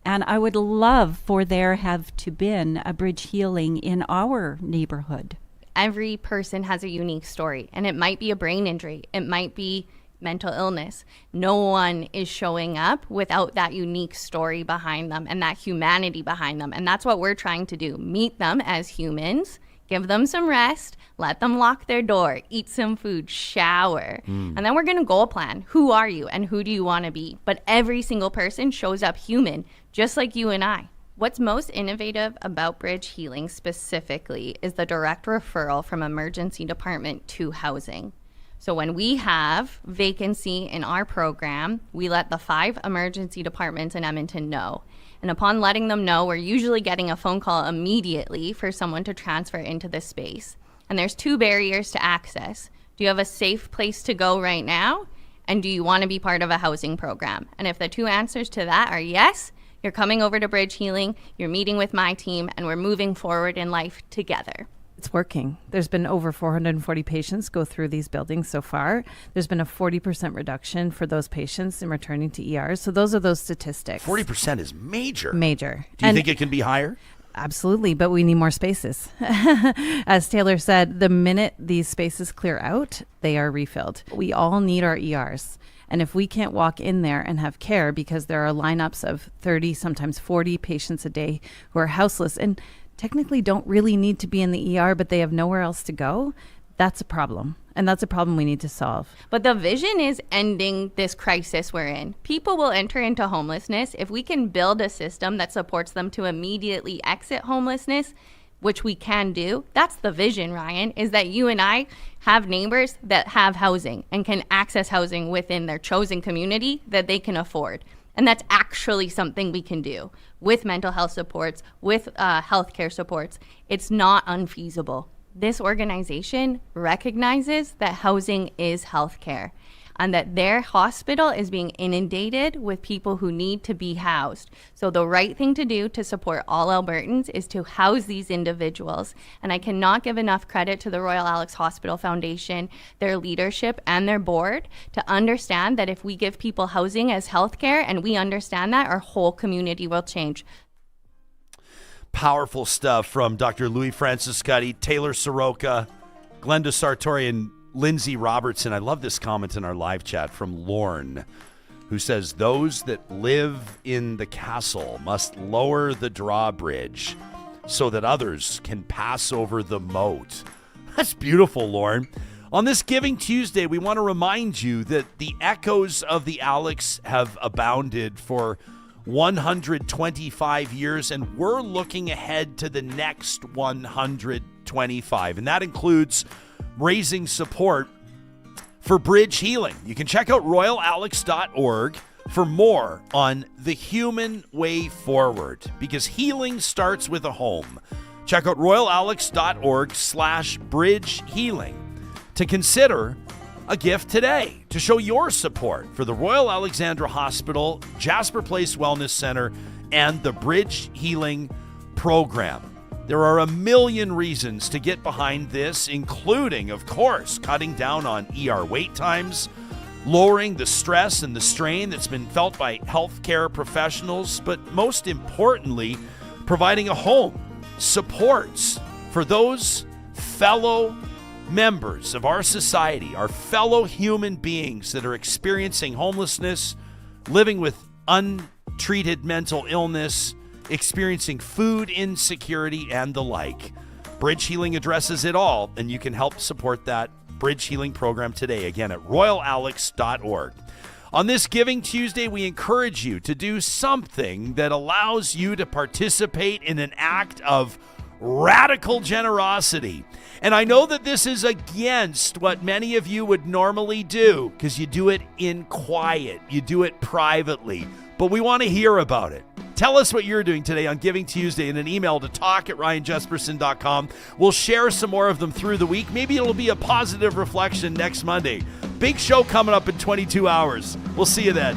And I would love for there have to been a Bridge Healing in our neighborhood. Every person has a unique story, and it might be a brain injury. It might be mental illness. No one is showing up without that unique story behind them and that humanity behind them. And that's what we're trying to do. Meet them as humans, give them some rest, let them lock their door, eat some food, shower. And then we're going to goal plan. Who are you and who do you want to be? But every single person shows up human, just like you and I. What's most innovative about Bridge Healing specifically is the direct referral from emergency department to housing. So when we have vacancy in our program, we let the 5 emergency departments in Edmonton know. And upon letting them know, we're usually getting a phone call immediately for someone to transfer into this space. And there's 2 barriers to access. Do you have a safe place to go right now? And do you want to be part of a housing program? And if the 2 answers to that are yes, you're coming over to Bridge Healing, you're meeting with my team, and we're moving forward in life together. It's working. There's been over 440 patients go through these buildings so far. There's been a 40% reduction for those patients in returning to ERs. So those are those statistics. 40% is major. Major. Do you think it can be higher? Absolutely, but we need more spaces. As Taylor said, the minute these spaces clear out, they are refilled. We all need our ERs. And if we can't walk in there and have care because there are lineups of 30, sometimes 40 patients a day who are houseless and technically don't really need to be in the ER, but they have nowhere else to go, that's a problem. And that's a problem we need to solve. But the vision is ending this crisis we're in. People will enter into homelessness. If we can build a system that supports them to immediately exit homelessness, which we can do, that's the vision, Ryan, is that you and I have neighbors that have housing and can access housing within their chosen community that they can afford. And that's actually something we can do with mental health supports, with healthcare supports. It's not unfeasible. This organization recognizes that housing is healthcare and that their hospital is being inundated with people who need to be housed. So the right thing to do to support all Albertans is to house these individuals. And I cannot give enough credit to the Royal Alex Hospital Foundation, their leadership and their board to understand that if we give people housing as healthcare and we understand that, our whole community will change. Powerful stuff from Dr. Louis Franciscuti, Taylor Soroka, Glenda Sartori, and Lindsay Robertson. I love this comment in our live chat from Lorne, who says, those that live in the castle must lower the drawbridge so that others can pass over the moat. That's beautiful, Lorne. On this Giving Tuesday, we want to remind you that the echoes of the Alex have abounded for 125 years, and we're looking ahead to the next 125. And that includes raising support for Bridge Healing. You can check out royalalex.org for more on the human way forward, because healing starts with a home. Check out royalalex.org/Bridge Healing to consider a gift today to show your support for the Royal Alexandra Hospital, Jasper Place Wellness Center, and the Bridge Healing Program. There are a million reasons to get behind this, including, of course, cutting down on ER wait times, lowering the stress and the strain that's been felt by healthcare professionals, but most importantly, providing a home, supports for those fellow members of our society, our fellow human beings that are experiencing homelessness, living with untreated mental illness, experiencing food insecurity, and the like. Bridge Healing addresses it all, and you can help support that Bridge Healing program today, again at royalalex.org. On this Giving Tuesday, we encourage you to do something that allows you to participate in an act of radical generosity. And I know that this is against what many of you would normally do, because you do it in quiet, you do it privately, but we want to hear about it. Tell us what you're doing today on Giving Tuesday in an email to talk@ryanjesperson.com. We'll share some more of them through the week. Maybe it'll be a positive reflection next Monday. Big show coming up in 22 hours. We'll see you then.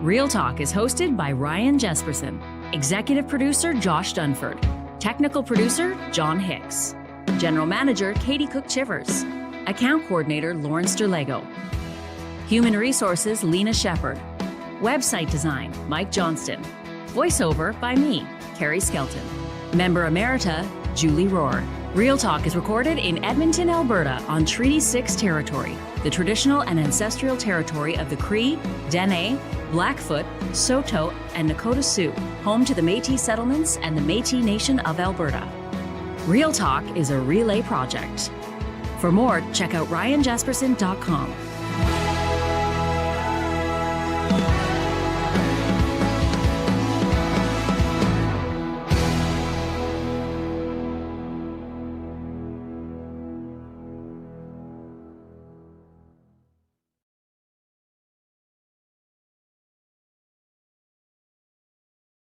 Real Talk is hosted by Ryan Jesperson, executive producer Josh Dunford, technical producer John Hicks, general manager Katie Cook-Chivers, account coordinator Lawrence Derlego, human resources Lena Shepard, website design Mike Johnston, voiceover by me, Carrie Skelton, member emerita Julie Rohr. Real Talk is recorded in Edmonton, Alberta on Treaty 6 territory, the traditional and ancestral territory of the Cree, Dene, Blackfoot, Saulteaux, and Nakota Sioux, home to the Métis settlements and the Métis Nation of Alberta. Real Talk is a relay project. For more, check out ryanjesperson.com.